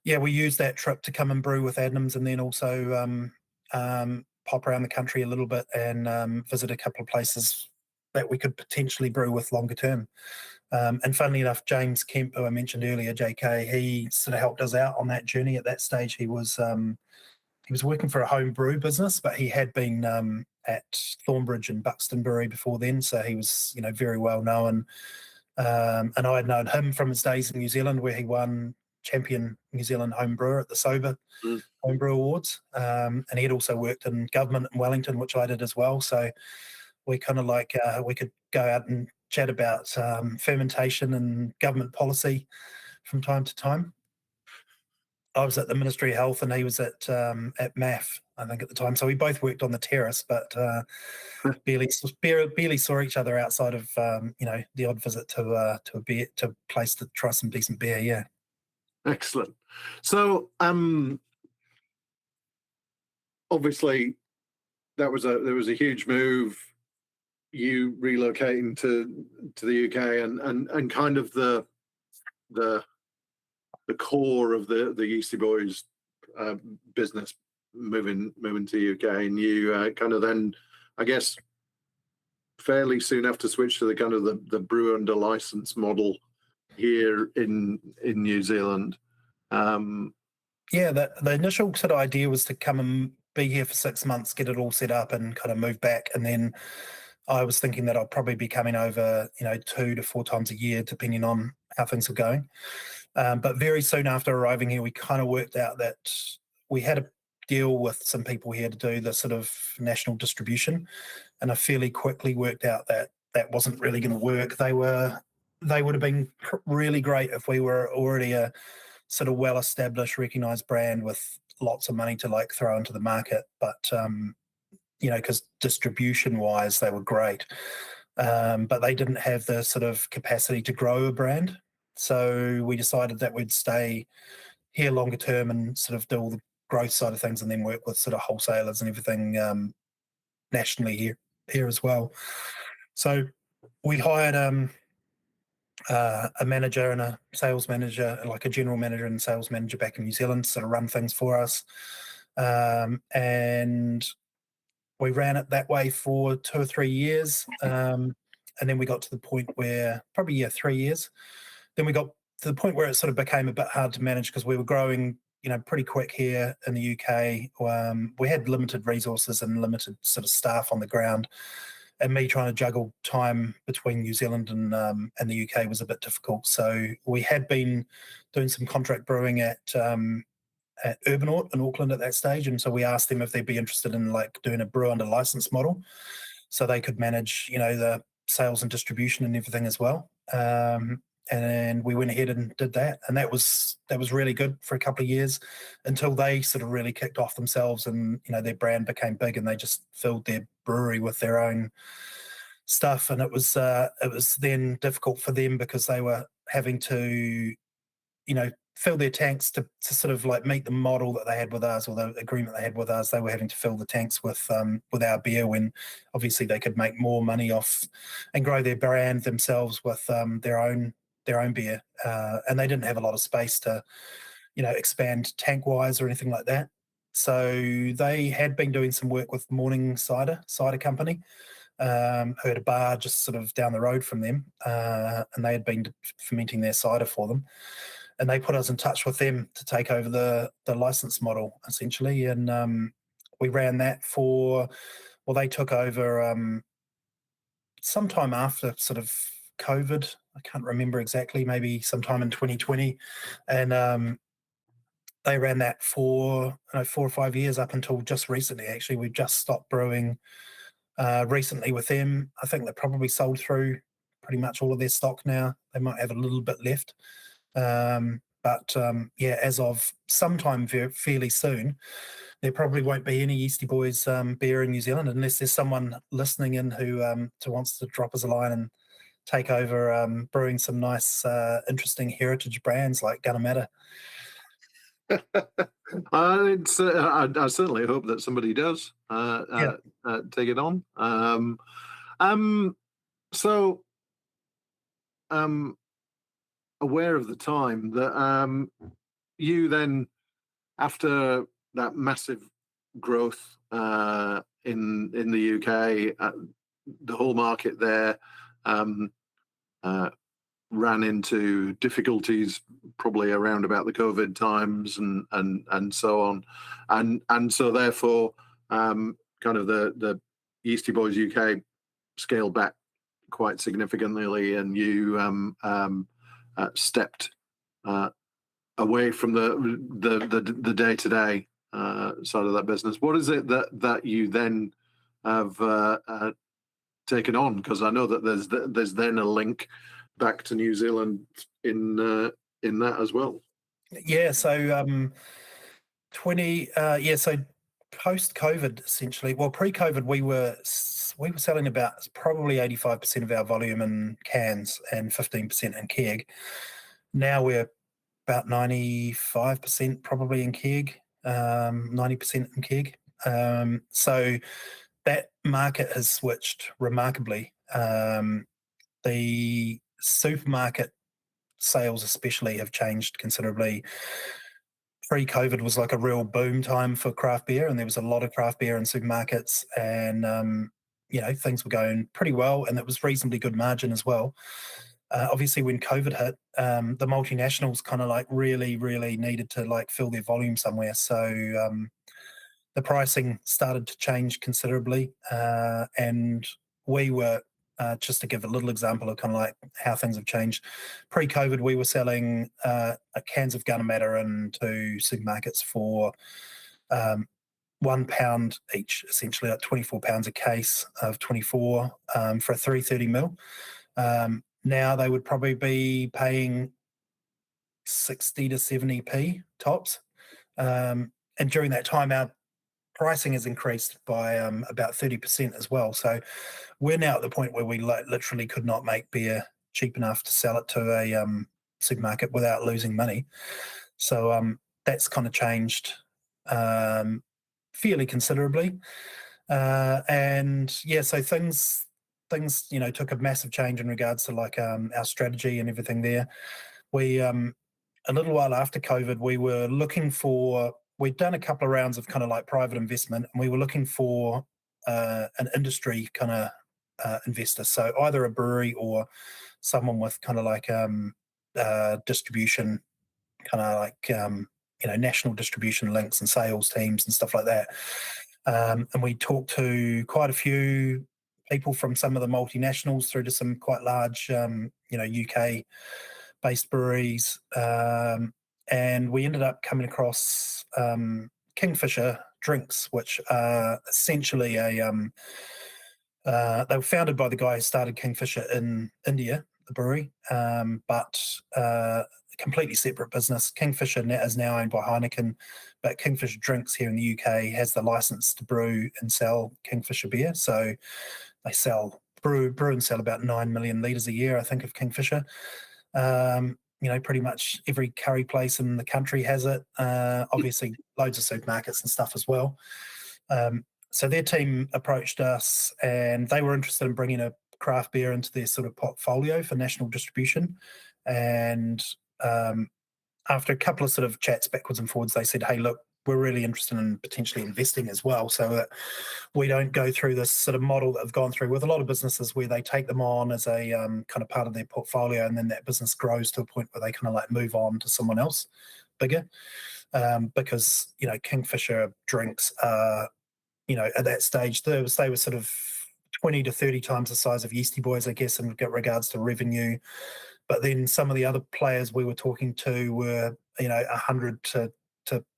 used that trip to come and brew with Adnams, and then also pop around the country a little bit and visit a couple of places that we could potentially brew with longer term. And funnily enough, James Kemp, who I mentioned earlier, JK, he sort of helped us out on that journey. At that stage, he was working for a home brew business, but he had been at Thornbridge and Buxton Brewery before then, so he was very well known. And I had known him from his days in New Zealand, where he won Champion New Zealand Home Brewer at the SOBA Homebrew Awards. And he had also worked in government in Wellington, which I did as well. So we kind of like, we could go out and chat about fermentation and government policy from time to time. I was at the Ministry of Health and he was at MAF, I think, at the time. So we both worked on the terrace, but barely saw each other outside of the odd visit to a beer, to a place to try some decent beer. Yeah. Excellent. So obviously there was a huge move, you relocating to the UK and kind of the core of the Yeastie Boys business moving to UK, and you kind of then, I guess, fairly soon after switch to the kind of the brewer under license model here in New Zealand. The initial sort of idea was to come and be here for 6 months, get it all set up, and kind of move back. And then I was thinking that I'll probably be coming over, 2 to 4 times a year, depending on how things were going. But very soon after arriving here, we kind of worked out that we had a deal with some people here to do the sort of national distribution, and I fairly quickly worked out that that wasn't really going to work. They would have been really great if we were already a sort of well-established, recognised brand with lots of money to like throw into the market, but because distribution-wise they were great, but they didn't have the sort of capacity to grow a brand. So we decided that we'd stay here longer term and sort of do all the growth side of things, and then work with sort of wholesalers and everything nationally here as well. So we hired a manager and a sales manager, like a general manager and sales manager back in New Zealand, to sort of run things for us. And we ran it that way for 2 or 3 years. And then we got to the point where, probably 3 years, then we got to the point where it sort of became a bit hard to manage because we were growing, pretty quick here in the UK. We had limited resources and limited sort of staff on the ground, and me trying to juggle time between New Zealand and the UK was a bit difficult. So we had been doing some contract brewing at Urbanaut in Auckland at that stage, and so we asked them if they'd be interested in like doing a brew under license model, so they could manage, the sales and distribution and everything as well. And we went ahead and did that, and that was really good for a couple of years until they sort of really kicked off themselves, and their brand became big, and they just filled their brewery with their own stuff, and it was then difficult for them because they were having to fill their tanks to sort of like meet the model that they had with us, or the agreement they had with us. They were having to fill the tanks with our beer, when obviously they could make more money off and grow their brand themselves with their own beer, and they didn't have a lot of space to expand tank wise or anything like that. So they had been doing some work with Morning Cider Company, who had a bar just sort of down the road from them, and they had been fermenting their cider for them. And they put us in touch with them to take over the license model, essentially. And we ran that they took over sometime after sort of COVID. I can't remember exactly, maybe sometime in 2020. And they ran that for 4 or 5 years up until just recently. Actually, we've just stopped brewing recently with them. I think they probably sold through pretty much all of their stock now. They might have a little bit left. But as of sometime fairly soon, there probably won't be any Yeastie Boys beer in New Zealand, unless there's someone listening in who wants to drop us a line and take over brewing some nice, interesting heritage brands like Gunnamatta. I certainly hope that somebody does take it on. Aware of the time that you then, after that massive growth in the UK, the whole market there ran into difficulties, probably around about the COVID times and so on, and so therefore kind of the Yeastie Boys UK scaled back quite significantly, and you stepped away from the day-to-day side of that business. What is it that you then have taken on? Because I know that there's then a link back to New Zealand in that as well. Yeah. So so post-COVID, essentially. Well, pre-COVID, we were selling about probably 85% of our volume in cans and 15% in keg. Now we're about 95% probably in keg, 90% in keg. So that market has switched remarkably. The supermarket sales especially have changed considerably. Pre-COVID was like a real boom time for craft beer, and there was a lot of craft beer in supermarkets, and things were going pretty well, and it was reasonably good margin as well. Obviously, when COVID hit, the multinationals kind of like really, really needed to like fill their volume somewhere. So the pricing started to change considerably, and we were, just to give a little example of kind of like how things have changed. Pre-COVID, we were selling cans of Gunnamatta into supermarkets for £1 each, essentially like 24 pounds a case of 24 for a 330ml. Now they would probably be paying 60 to 70p tops. And during that time, our pricing has increased by about 30% as well. So we're now at the point where we literally could not make beer cheap enough to sell it to a supermarket without losing money. So that's kind of changed fairly considerably. So things took a massive change in regards to like our strategy and everything there. We a little while after COVID, we'd done a couple of rounds of kind of like private investment, and we were looking for an industry kind of investor. So either a brewery or someone with kind of like distribution, kind of like national distribution links and sales teams and stuff like that. And we talked to quite a few people from some of the multinationals through to some quite large, UK based breweries. And we ended up coming across Kingfisher Drinks, which are essentially they were founded by the guy who started Kingfisher in India, the brewery, but completely separate business. Kingfisher is now owned by Heineken, but Kingfisher Drinks here in the UK has the license to brew and sell Kingfisher beer. So they brew and sell about 9 million litres a year, I think, of Kingfisher. Pretty much every curry place in the country has it. Obviously, loads of supermarkets and stuff as well. So their team approached us, and they were interested in bringing a craft beer into their sort of portfolio for national distribution. And after a couple of sort of chats backwards and forwards, they said, "Hey, look, we're really interested in potentially investing as well, so that we don't go through this sort of model that I've gone through with a lot of businesses where they take them on as a kind of part of their portfolio, and then that business grows to a point where they kind of like move on to someone else bigger." Because Kingfisher Drinks are, at that stage they were sort of 20 to 30 times the size of Yeastie Boys, I guess, in regards to revenue. But then some of the other players we were talking to were 100 to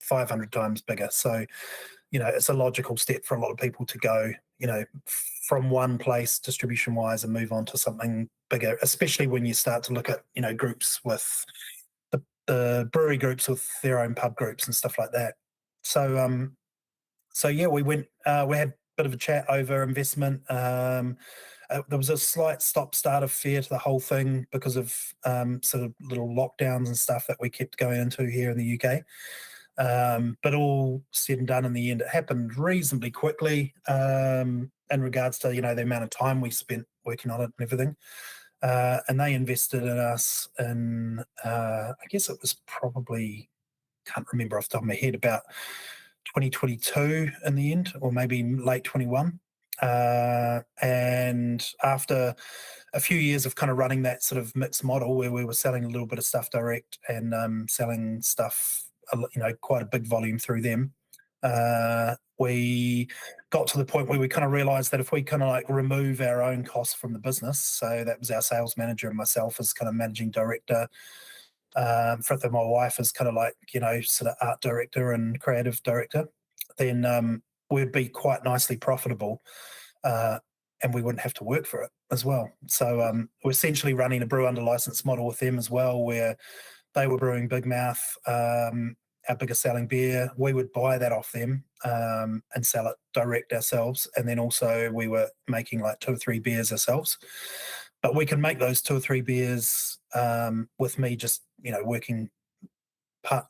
500 times bigger. So, it's a logical step for a lot of people to go, from one place distribution wise and move on to something bigger, especially when you start to look at, groups with the brewery groups with their own pub groups and stuff like that. So, we went, we had a bit of a chat over investment. There was a slight stop-start affair to the whole thing because of sort of little lockdowns and stuff that we kept going into here in the UK. But all said and done in the end, it happened reasonably quickly in regards to, the amount of time we spent working on it and everything. And they invested in us in, I guess it was probably, can't remember off the top of my head, about 2022 in the end, or maybe late 21. And after a few years of kind of running that sort of mixed model where we were selling a little bit of stuff direct and selling stuff, quite a big volume through them, we got to the point where we kind of realized that if we kind of like remove our own costs from the business, so that was our sales manager and myself as kind of managing director, Fritha, my wife, is kind of like, sort of art director and creative director, then we'd be quite nicely profitable, and we wouldn't have to work for it as well. So we're essentially running a brew under license model with them as well, where they were brewing Big Mouth, our biggest selling beer. We would buy that off them and sell it direct ourselves. And then also we were making like 2 or 3 beers ourselves. But we can make those 2 or 3 beers with me just, working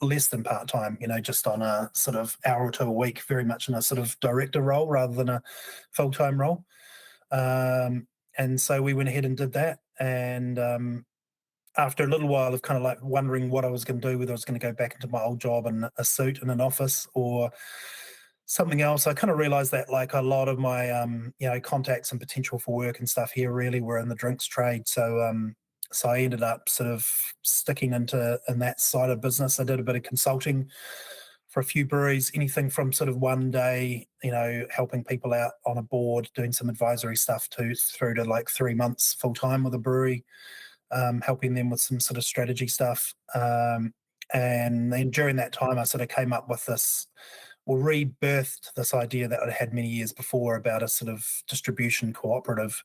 less than part-time, just on a sort of hour or 2 a week, very much in a sort of director role rather than a full-time role. And so we went ahead and did that. And after a little while of kind of like wondering what I was going to do, whether I was going to go back into my old job in a suit in an office or something else, I kind of realized that like a lot of my, contacts and potential for work and stuff here really were in the drinks trade. So I ended up sort of sticking in that side of business. I did a bit of consulting for a few breweries, anything from sort of one day, helping people out on a board, doing some advisory stuff through to like 3 months full time with a brewery, helping them with some sort of strategy stuff. And then during that time, I sort of came up with this, or rebirthed this idea that I had many years before about a sort of distribution cooperative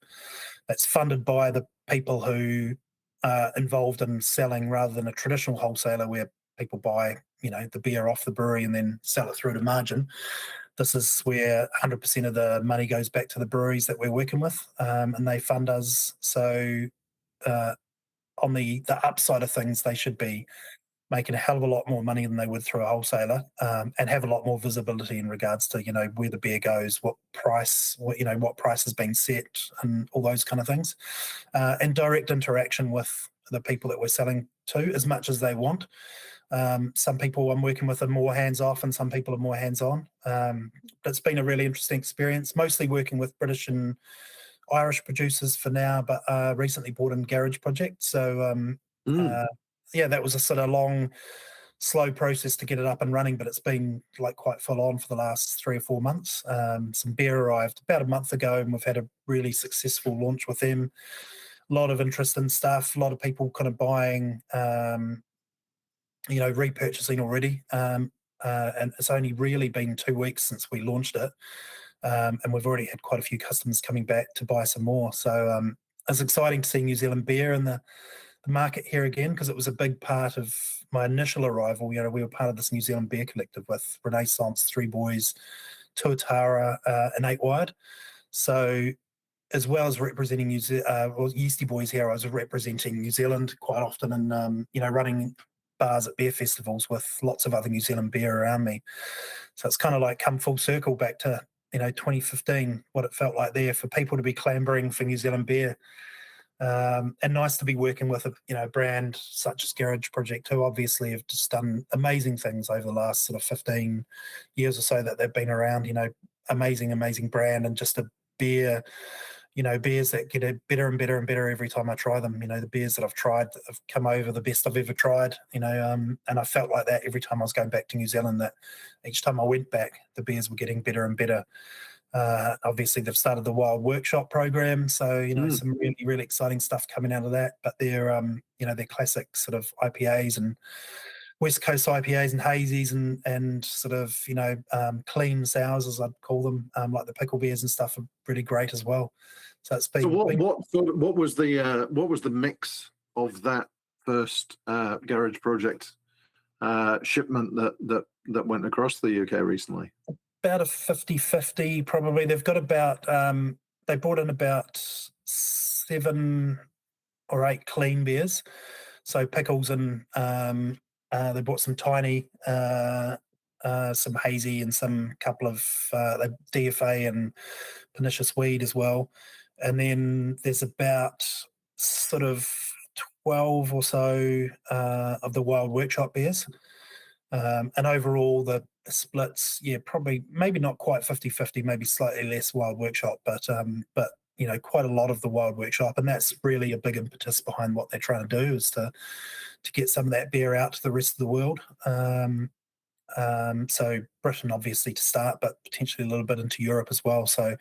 that's funded by the people who are involved in selling, rather than a traditional wholesaler where people buy, the beer off the brewery and then sell it through to margin. This is where 100% of the money goes back to the breweries that we're working with, and they fund us. So on the upside of things, they should be making a hell of a lot more money than they would through a wholesaler, and have a lot more visibility in regards to, where the beer goes, what price has been set, and all those kind of things, and direct interaction with the people that we're selling to as much as they want. Some people I'm working with are more hands-off and some people are more hands-on. But it's been a really interesting experience, mostly working with British and Irish producers for now, but recently brought in Garage Project. So, that was a sort of long, slow process to get it up and running, but it's been like quite full on for the last 3 or 4 months. Some beer arrived about a month ago, and we've had a really successful launch with them. A lot of interest in stuff, a lot of people kind of buying, repurchasing already. And it's only really been 2 weeks since we launched it. And we've already had quite a few customers coming back to buy some more. So it's exciting to see New Zealand beer in the market here again, because it was a big part of my initial arrival. We were part of this New Zealand beer collective with Renaissance, Three Boys, Tuatara, and Eight Wide. So as well as representing Yeastie Boys here, I was representing New Zealand quite often and, running bars at beer festivals with lots of other New Zealand beer around me. So it's kind of like come full circle back to, 2015, what it felt like there for people to be clambering for New Zealand beer. And nice to be working with a brand such as Garage Project, who obviously have just done amazing things over the last sort of 15 years or so that they've been around. Amazing brand, and just a beer, beers that get better and better and better every time I try them. The beers that I've tried that have come over the best I've ever tried. And I felt like that every time I was going back to New Zealand. That each time I went back, the beers were getting better and better. Obviously, they've started the Wild Workshop program, so some really, really exciting stuff coming out of that. But they're their classic sort of IPAs and West Coast IPAs and hazies and sort of clean sours, as I'd call them, like the pickle beers and stuff, are really great as well. So it's been. So what was the mix of that first Garage Project shipment that went across the UK recently? About a 50-50 probably. They've got about they brought in about 7 or 8 clean beers, so pickles, and they brought some tiny, some hazy, and some couple of DFA and pernicious weed as well. And then there's about sort of 12 or so of the Wild Workshop beers. And overall, the splits, probably maybe not quite 50-50, maybe slightly less Wild Workshop, but quite a lot of the Wild Workshop, and that's really a big impetus behind what they're trying to do, is to get some of that beer out to the rest of the world. So Britain, obviously, to start, but potentially a little bit into Europe as well. So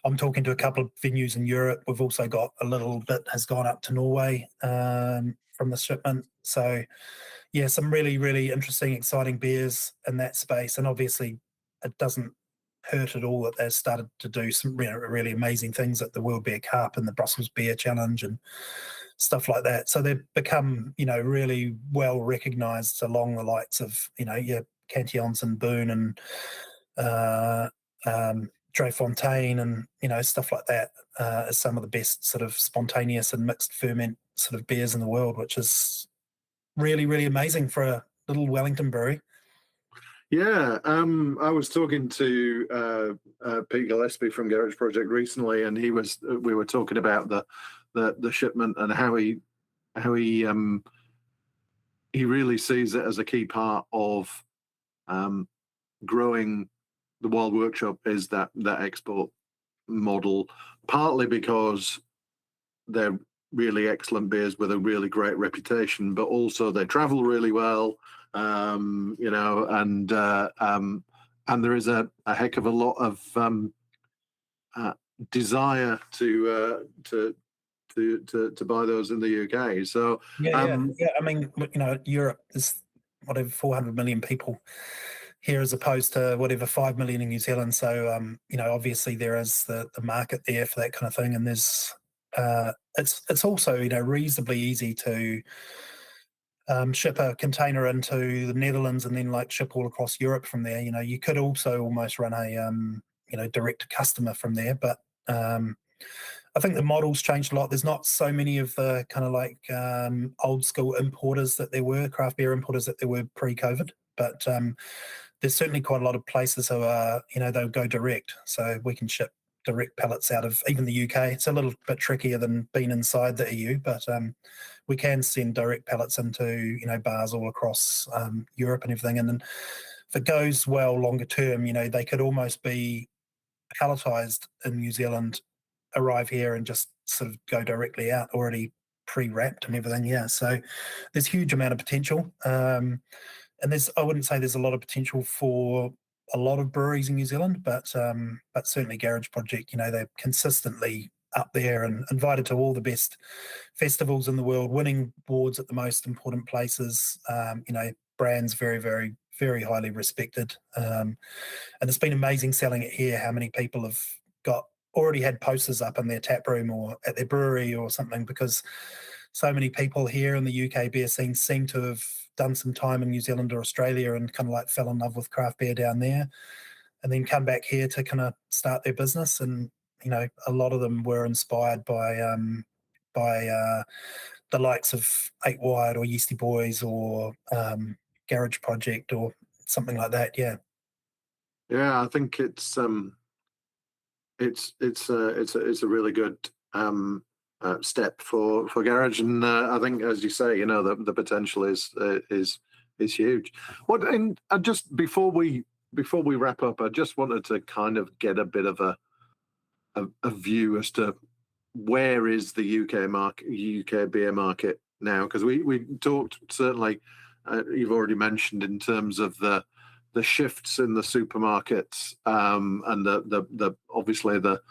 I'm talking to a couple of venues in Europe. We've also got a little bit has gone up to Norway from the shipment. So some really, really interesting, exciting beers in that space. And obviously it doesn't hurt at all that they've started to do some really amazing things at the World Beer Cup and the Brussels Beer Challenge and stuff like that. So they've become, really well recognised along the likes of, your Cantillons and Boone and Dreyfontaine and, stuff like that, as some of the best sort of spontaneous and mixed ferment sort of beers in the world, which is really, really amazing for a little Wellington brewery. Yeah, I was talking to Pete Gillespie from Garage Project recently, and we were talking about the shipment and how he really sees it as a key part of growing the Wild Workshop, is that export model, partly because they're really excellent beers with a really great reputation, but also they travel really well, and there is a heck of a lot of desire to buy those in the UK. So I mean, Europe is whatever 400 million people here, as opposed to whatever 5 million in New Zealand. So obviously there is the market there for that kind of thing, and there's it's also reasonably easy to ship a container into the Netherlands and then ship all across Europe from there. You could also almost run a direct to customer from there, but I think the model's changed a lot. There's not so many of the kind of old school importers that there were, craft beer importers that there were pre-COVID, but there's certainly quite a lot of places who are, they'll go direct, so we can ship direct pellets out of even the UK. It's a little bit trickier than being inside the EU, but we can send direct pellets into, bars all across Europe and everything. And then if it goes well longer term, they could almost be palletized in New Zealand, arrive here and just sort of go directly out, already pre-wrapped and everything. Yeah, so there's huge amount of potential. And I wouldn't say there's a lot of potential for a lot of breweries in New Zealand, but certainly Garage Project, they're consistently up there and invited to all the best festivals in the world, winning awards at the most important places. Brands very, very, very highly respected. And it's been amazing selling it here, how many people have already had posters up in their tap room or at their brewery or something, because so many people here in the UK beer scene seem to have done some time in New Zealand or Australia and kind of like fell in love with craft beer down there and then come back here to kind of start their business. And, a lot of them were inspired by the likes of 8 Wide or Yeastie Boys or Garage Project or something like that. Yeah. Yeah, I think it's a really good step for Garage, and I think, as you say, the potential is huge. And just before we wrap up, I just wanted to kind of get a bit of a view as to where is the UK beer market now, because we talked, certainly you've already mentioned, in terms of the shifts in the supermarkets, and the obviously the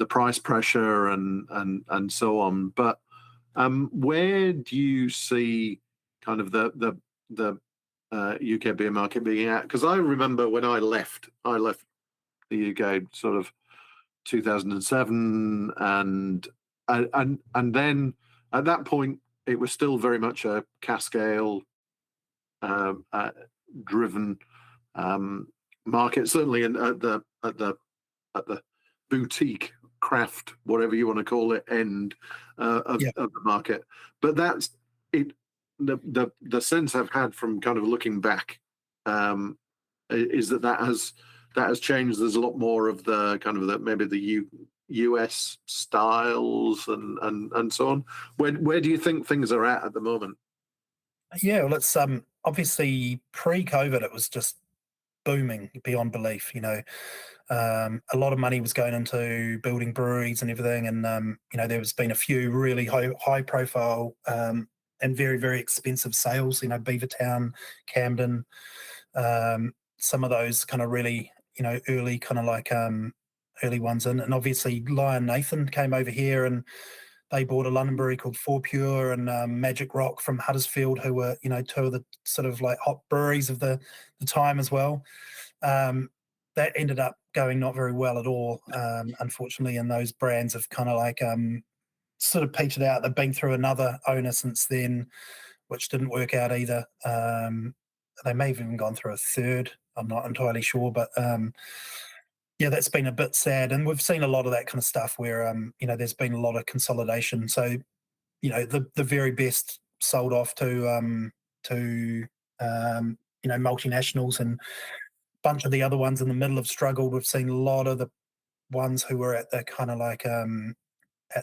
price pressure and so on. But where do you see kind of the UK beer market being at? Because I remember when I left the UK sort of 2007, and then at that point it was still very much a cask ale driven market, certainly at the boutique craft, whatever you want to call it, end of the market. But that's it. The sense I've had from kind of looking back is that has changed. There's a lot more of the kind of maybe the US styles and so on. Where do you think things are at the moment? Yeah, well, it's obviously pre-COVID, it was just booming beyond belief. A lot of money was going into building breweries and everything, and there's been a few really high profile and very, very expensive sales. Beavertown, Camden, some of those kind of really early kind of like early ones in. And obviously Lion Nathan came over here and they bought a London brewery called Four Pure and Magic Rock from Huddersfield, who were, two of the sort of like hot breweries of the time as well. That ended up going not very well at all, unfortunately, and those brands have kind of like sort of petered out. They've been through another owner since then, which didn't work out either. They may have even gone through a third. I'm not entirely sure, but that's been a bit sad. And we've seen a lot of that kind of stuff where, there's been a lot of consolidation. So, the very best sold off to multinationals, and a bunch of the other ones in the middle have struggled. We've seen a lot of the ones who were at the kind of like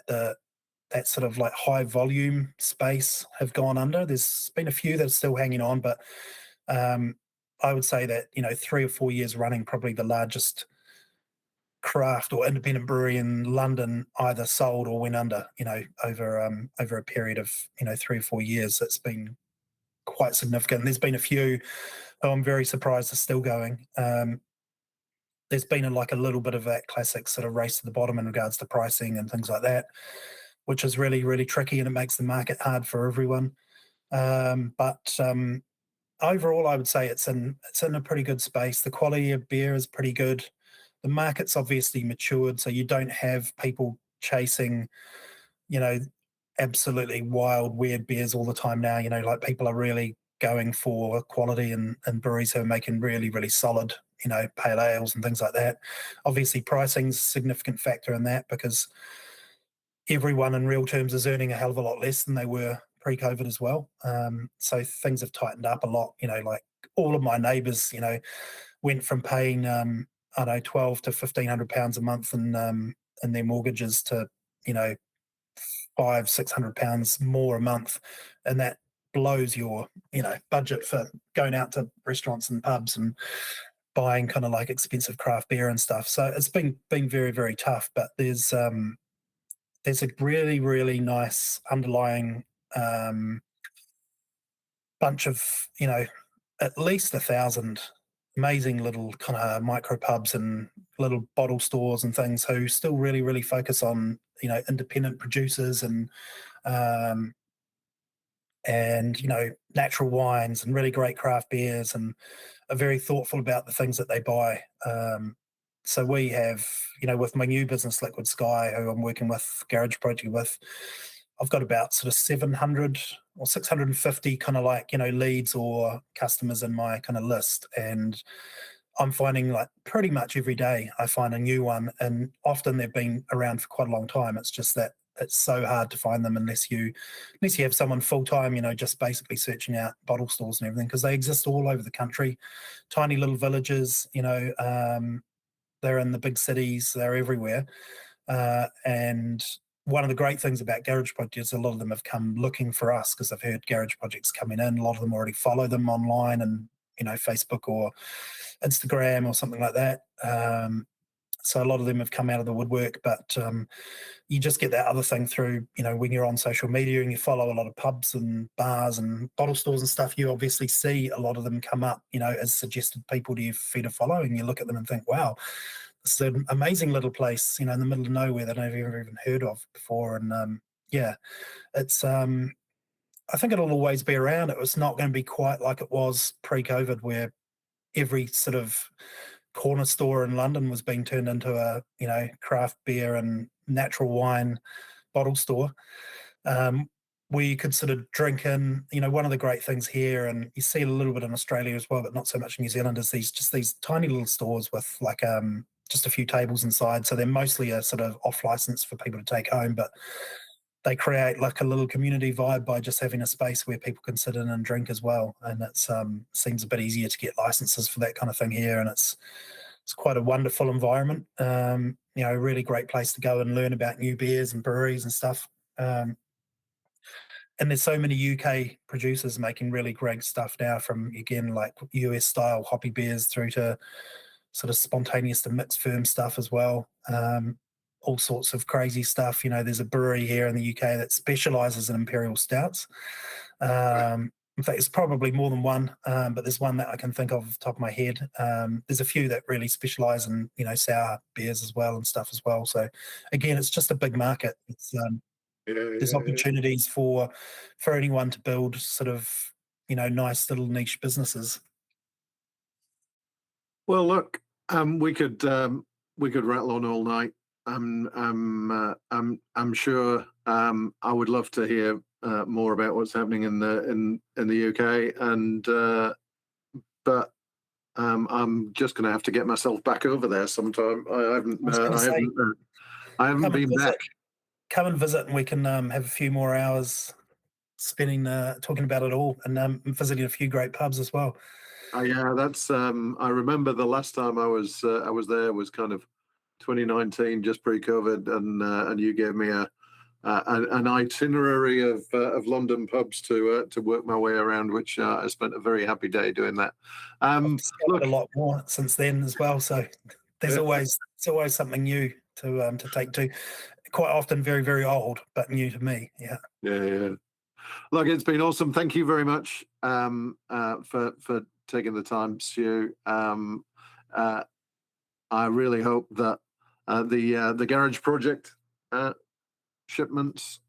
that sort of like high volume space have gone under. There's been a few that are still hanging on, but I would say that 3 or 4 years running, probably the largest craft or independent brewery in London either sold or went under. Over a period of 3 or 4 years, it's been quite significant. There's been a few who I'm very surprised are still going. There's been a little bit of that classic sort of race to the bottom in regards to pricing and things like that, which is really, really tricky, and it makes the market hard for everyone. But overall, I would say it's in a pretty good space. The quality of beer is pretty good. The market's obviously matured, so you don't have people chasing, absolutely wild, weird beers all the time now. Like people are really going for quality and breweries who are making really, really solid, pale ales and things like that. Obviously, pricing's a significant factor in that, because everyone in real terms is earning a hell of a lot less than they were pre-COVID as well. So things have tightened up a lot. Like all of my neighbours, went from paying I don't know, £1,200 to £1,500 a month in their mortgages to, you know, £500-600 more a month, and that blows your, you know, budget for going out to restaurants and pubs and buying kind of like expensive craft beer and stuff. So it's been very, very tough. But there's a really, really nice underlying bunch of, you know, at least 1,000 amazing little kind of micro pubs and little bottle stores and things who still really, really focus on, you know, independent producers and you know, natural wines and really great craft beers, and are very thoughtful about the things that they buy. So we have, you know, with my new business, Liquid Sky, who I'm working with, Garage Project with, I've got about sort of 700 or 650 kind of like, you know, leads or customers in my kind of list. And I'm finding like pretty much every day I find a new one, and often they've been around for quite a long time. It's just that it's so hard to find them unless you have someone full-time, you know, just basically searching out bottle stores and everything, because they exist all over the country, tiny little villages, you know, they're in the big cities, they're everywhere. And one of the great things about Garage Project is a lot of them have come looking for us because they've heard Garage Project's coming in. A lot of them already follow them online and, you know, Facebook or Instagram or something like that. So a lot of them have come out of the woodwork, but you just get that other thing through, you know, when you're on social media and you follow a lot of pubs and bars and bottle stores and stuff, you obviously see a lot of them come up, you know, as suggested people to your feed to follow, and you look at them and think, wow, this is an amazing little place, you know, in the middle of nowhere that I've never even heard of before. And yeah, it's, I think it'll always be around. It was not going to be quite like it was pre-COVID, where every sort of corner store in London was being turned into a, you know, craft beer and natural wine bottle store, where you could sort of drink in. You know, one of the great things here, and you see it a little bit in Australia as well, but not so much in New Zealand, is these tiny little stores with like just a few tables inside. So they're mostly a sort of off license for people to take home, but they create like a little community vibe by just having a space where people can sit in and drink as well. And it's seems a bit easier to get licenses for that kind of thing here, and it's quite a wonderful environment. You know, a really great place to go and learn about new beers and breweries and stuff. And there's so many UK producers making really great stuff now, from, again, like US style hoppy beers through to sort of spontaneous to mixed firm stuff as well. All sorts of crazy stuff. You know, there's a brewery here in the UK that specialises in imperial stouts. In fact, it's probably more than one, but there's one that I can think of off the top of my head. There's a few that really specialise in, you know, sour beers as well and stuff as well. So again, it's just a big market. It's there's opportunities for anyone to build sort of, you know, nice little niche businesses. Well, look, we could rattle on all night. I'm sure I would love to hear more about what's happening in the UK, and but I'm just going to have to get myself back over there sometime. I haven't been back. Come and visit, and we can have a few more hours spending talking about it all, and visiting a few great pubs as well. Yeah, that's. I remember the last time I was there was kind of 2019, just pre-COVID, and you gave me an itinerary of London pubs to work my way around, which I spent a very happy day doing that. Look, a lot more since then as well, so there's always something new to take to. Quite often very, very old, but new to me. Yeah. Look, it's been awesome. Thank you very much for taking the time, Stu. I really hope that the Garage Project shipments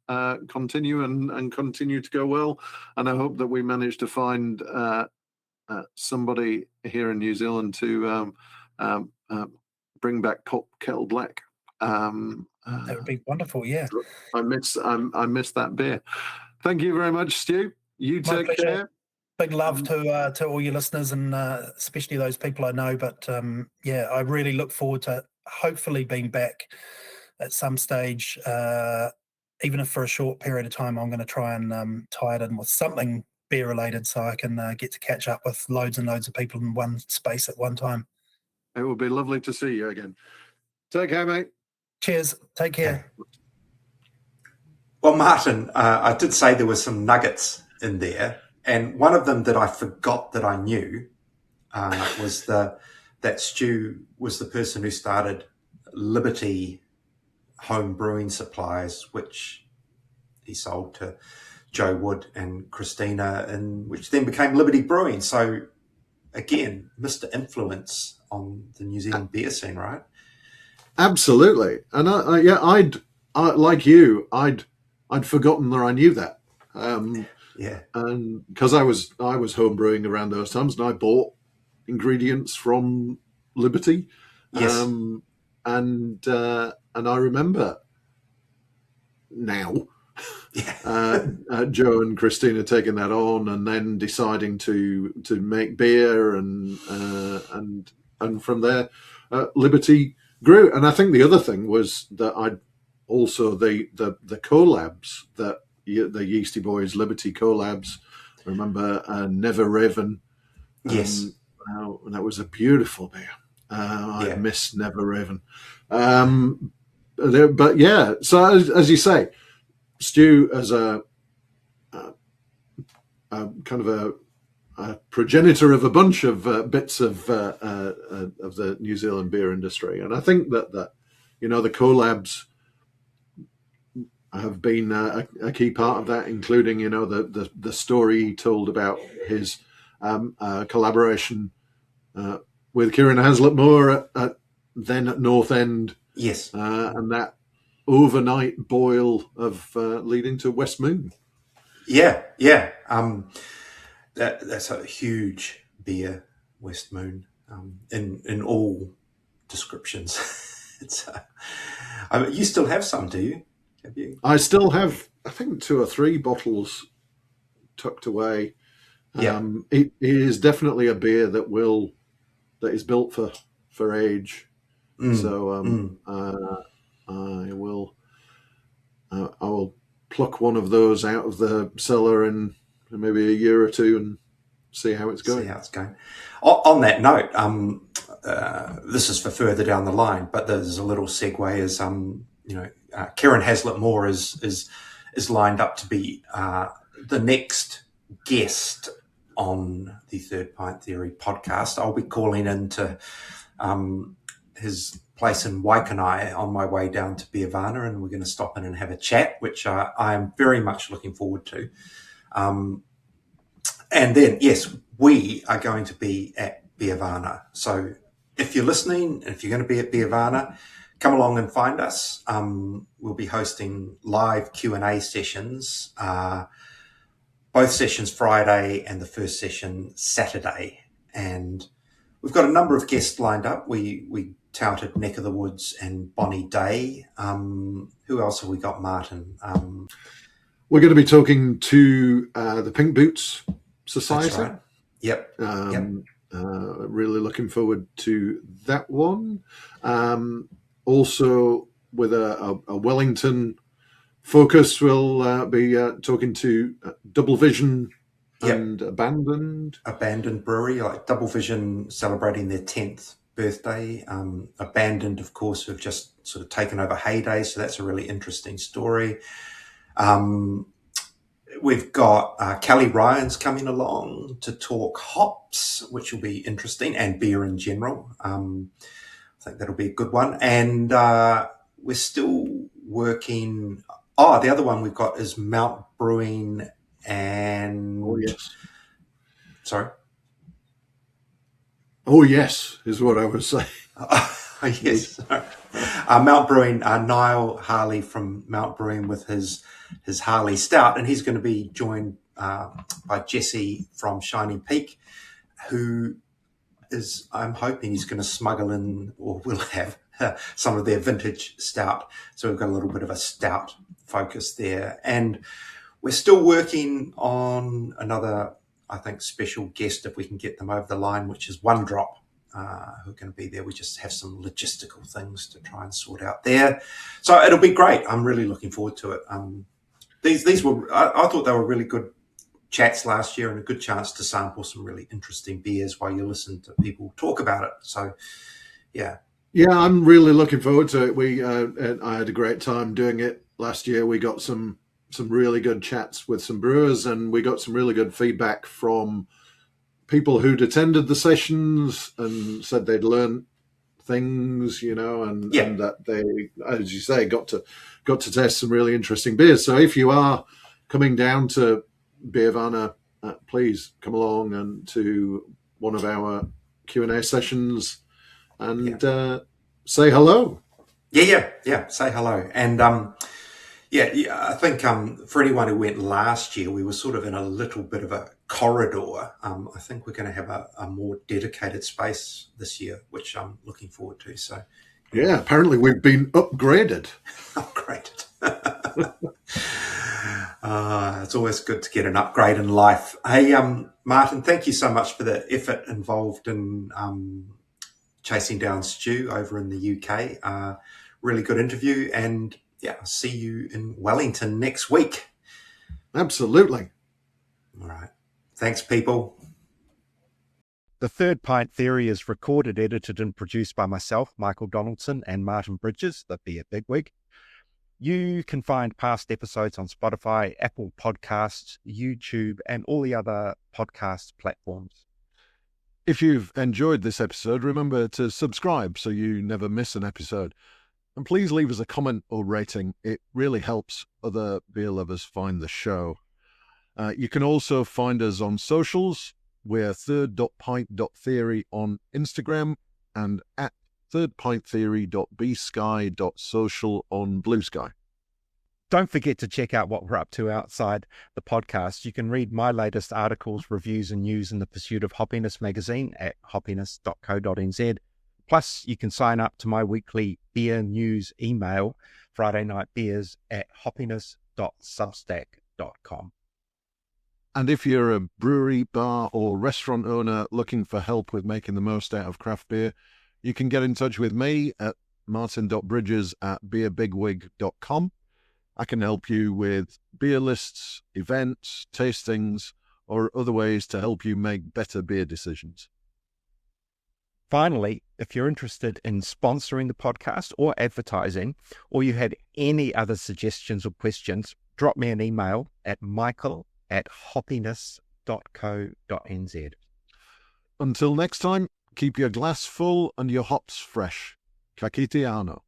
continue and continue to go well, and I hope that we manage to find somebody here in New Zealand to bring back Kettle Black. That would be wonderful. Yeah, I miss that beer. Thank you very much, Stu. You take care. Big love to all your listeners, and especially those people I know. But yeah, I really look forward to hopefully being back at some stage, even if for a short period of time. I'm going to try and tie it in with something beer related, so I can get to catch up with loads and loads of people in one space at one time. It will be lovely to see you again. Take care, mate. Cheers. Take care. Well, Martin, I did say there were some nuggets in there, and one of them that I forgot that I knew was that Stu was the person who started Liberty Home Brewing Supplies, which he sold to Joe Wood and Christina, and which then became Liberty Brewing. So again, Mr. Influence on the New Zealand beer scene, right? Absolutely. And I'd like you, I'd forgotten that I knew that. Yeah. And because I was home brewing around those times, and I bought ingredients from Liberty. Yes. And I remember now Joe and Christina taking that on, and then deciding to make beer, and from there Liberty grew. And I think the other thing was that I'd also the collabs, that the Yeastie Boys Liberty collabs. I remember Never Raven. Yes. That was a beautiful beer. I miss Never Raven. But yeah, so as you say, Stu, as a kind of a progenitor of a bunch of bits of the New Zealand beer industry, and I think that the collabs have been a key part of that, including the story he told about his collaboration with Kieran Haslettmore at North End. Yes. And that overnight boil of leading to West Moon. Yeah. That's a huge beer, West Moon, in all descriptions. It's you still have some, do you? Have you? I still have, I think, 2 or 3 bottles tucked away. Yeah. It is definitely a beer that is built for age. So I will pluck one of those out of the cellar in maybe a year or 2 and see how it's going. On that note, this is for further down the line, but there's a little segue. Is Kieran Haslettmore is lined up to be the next guest on the Third Pint Theory podcast. I'll be calling into his place in Waikanae on my way down to Beervana, and we're going to stop in and have a chat, which I am very much looking forward to. And then, yes, we are going to be at Beervana. So if you're listening, if you're going to be at Beervana, come along and find us. We'll be hosting live Q&A sessions, both sessions Friday and the first session Saturday. And we've got a number of guests lined up. We touted Neck of the Woods and Bonnie Day. Who else have we got, Martin? We're going to be talking to the Pink Boots Society. That's right. Yep. Really looking forward to that one. Also, with a Wellington focus, we'll be talking to Double Vision and Abandoned Brewery, like Double Vision celebrating their 10th birthday. Abandoned, of course, have just sort of taken over Heyday, so that's a really interesting story. We've got Kelly Ryan's coming along to talk hops, which will be interesting, and beer in general. I think that'll be a good one. And we're still working. Oh, the other one we've got is Mount Brewing and... Oh, yes. Sorry? Oh, yes, is what I was saying. Yes. Mount Brewing, Niall Harley from Mount Brewing with his Harley Stout, and he's going to be joined by Jesse from Shining Peak, who is, I'm hoping he's going to smuggle in, or will have, some of their vintage stout. So we've got a little bit of a stout focus there. And we're still working on another, I think, special guest, if we can get them over the line, which is One Drop, who are going to be there. We just have some logistical things to try and sort out there. So it'll be great. I'm really looking forward to it. These were, I thought they were really good chats last year, and a good chance to sample some really interesting beers while you listen to people talk about it. So Yeah. Yeah, I'm really looking forward to it. And I had a great time doing it last year. We got some really good chats with some brewers, and we got some really good feedback from people who'd attended the sessions and said they'd learned things, and that they, as you say, got to taste some really interesting beers. So if you are coming down to Beervana, please come along and to one of our Q&A sessions and say hello. Yeah. Say hello. And I think for anyone who went last year, we were sort of in a little bit of a corridor. I think we're going to have a more dedicated space this year, which I'm looking forward to. So, yeah, apparently we've been upgraded. It's always good to get an upgrade in life. Hey, Martin, thank you so much for the effort involved in chasing down Stu over in the UK. Really good interview, and I'll see you in Wellington next week. Absolutely. All right. Thanks, people. The Third Pint Theory is recorded, edited, and produced by myself, Michael Donaldson, and Martin Bridges, the Beer Bigwig. You can find past episodes on Spotify, Apple Podcasts, YouTube, and all the other podcast platforms. If you've enjoyed this episode, remember to subscribe so you never miss an episode. And please leave us a comment or rating. It really helps other beer lovers find the show. You can also find us on socials. We're third.pint.theory on Instagram and at thirdpinttheory.bsky.social on Blue Sky. Don't forget to check out what we're up to outside the podcast. You can read my latest articles, reviews, and news in the Pursuit of Hoppiness magazine at hoppiness.co.nz. Plus, you can sign up to my weekly beer news email, Friday Night Beers, at hoppiness.substack.com. And if you're a brewery, bar, or restaurant owner looking for help with making the most out of craft beer, you can get in touch with me at martin.bridges@beerbigwig.com. I can help you with beer lists, events, tastings, or other ways to help you make better beer decisions. Finally, if you're interested in sponsoring the podcast or advertising, or you had any other suggestions or questions, drop me an email at michael@hoppiness.co.nz. Until next time, keep your glass full and your hops fresh. Ka kite ano.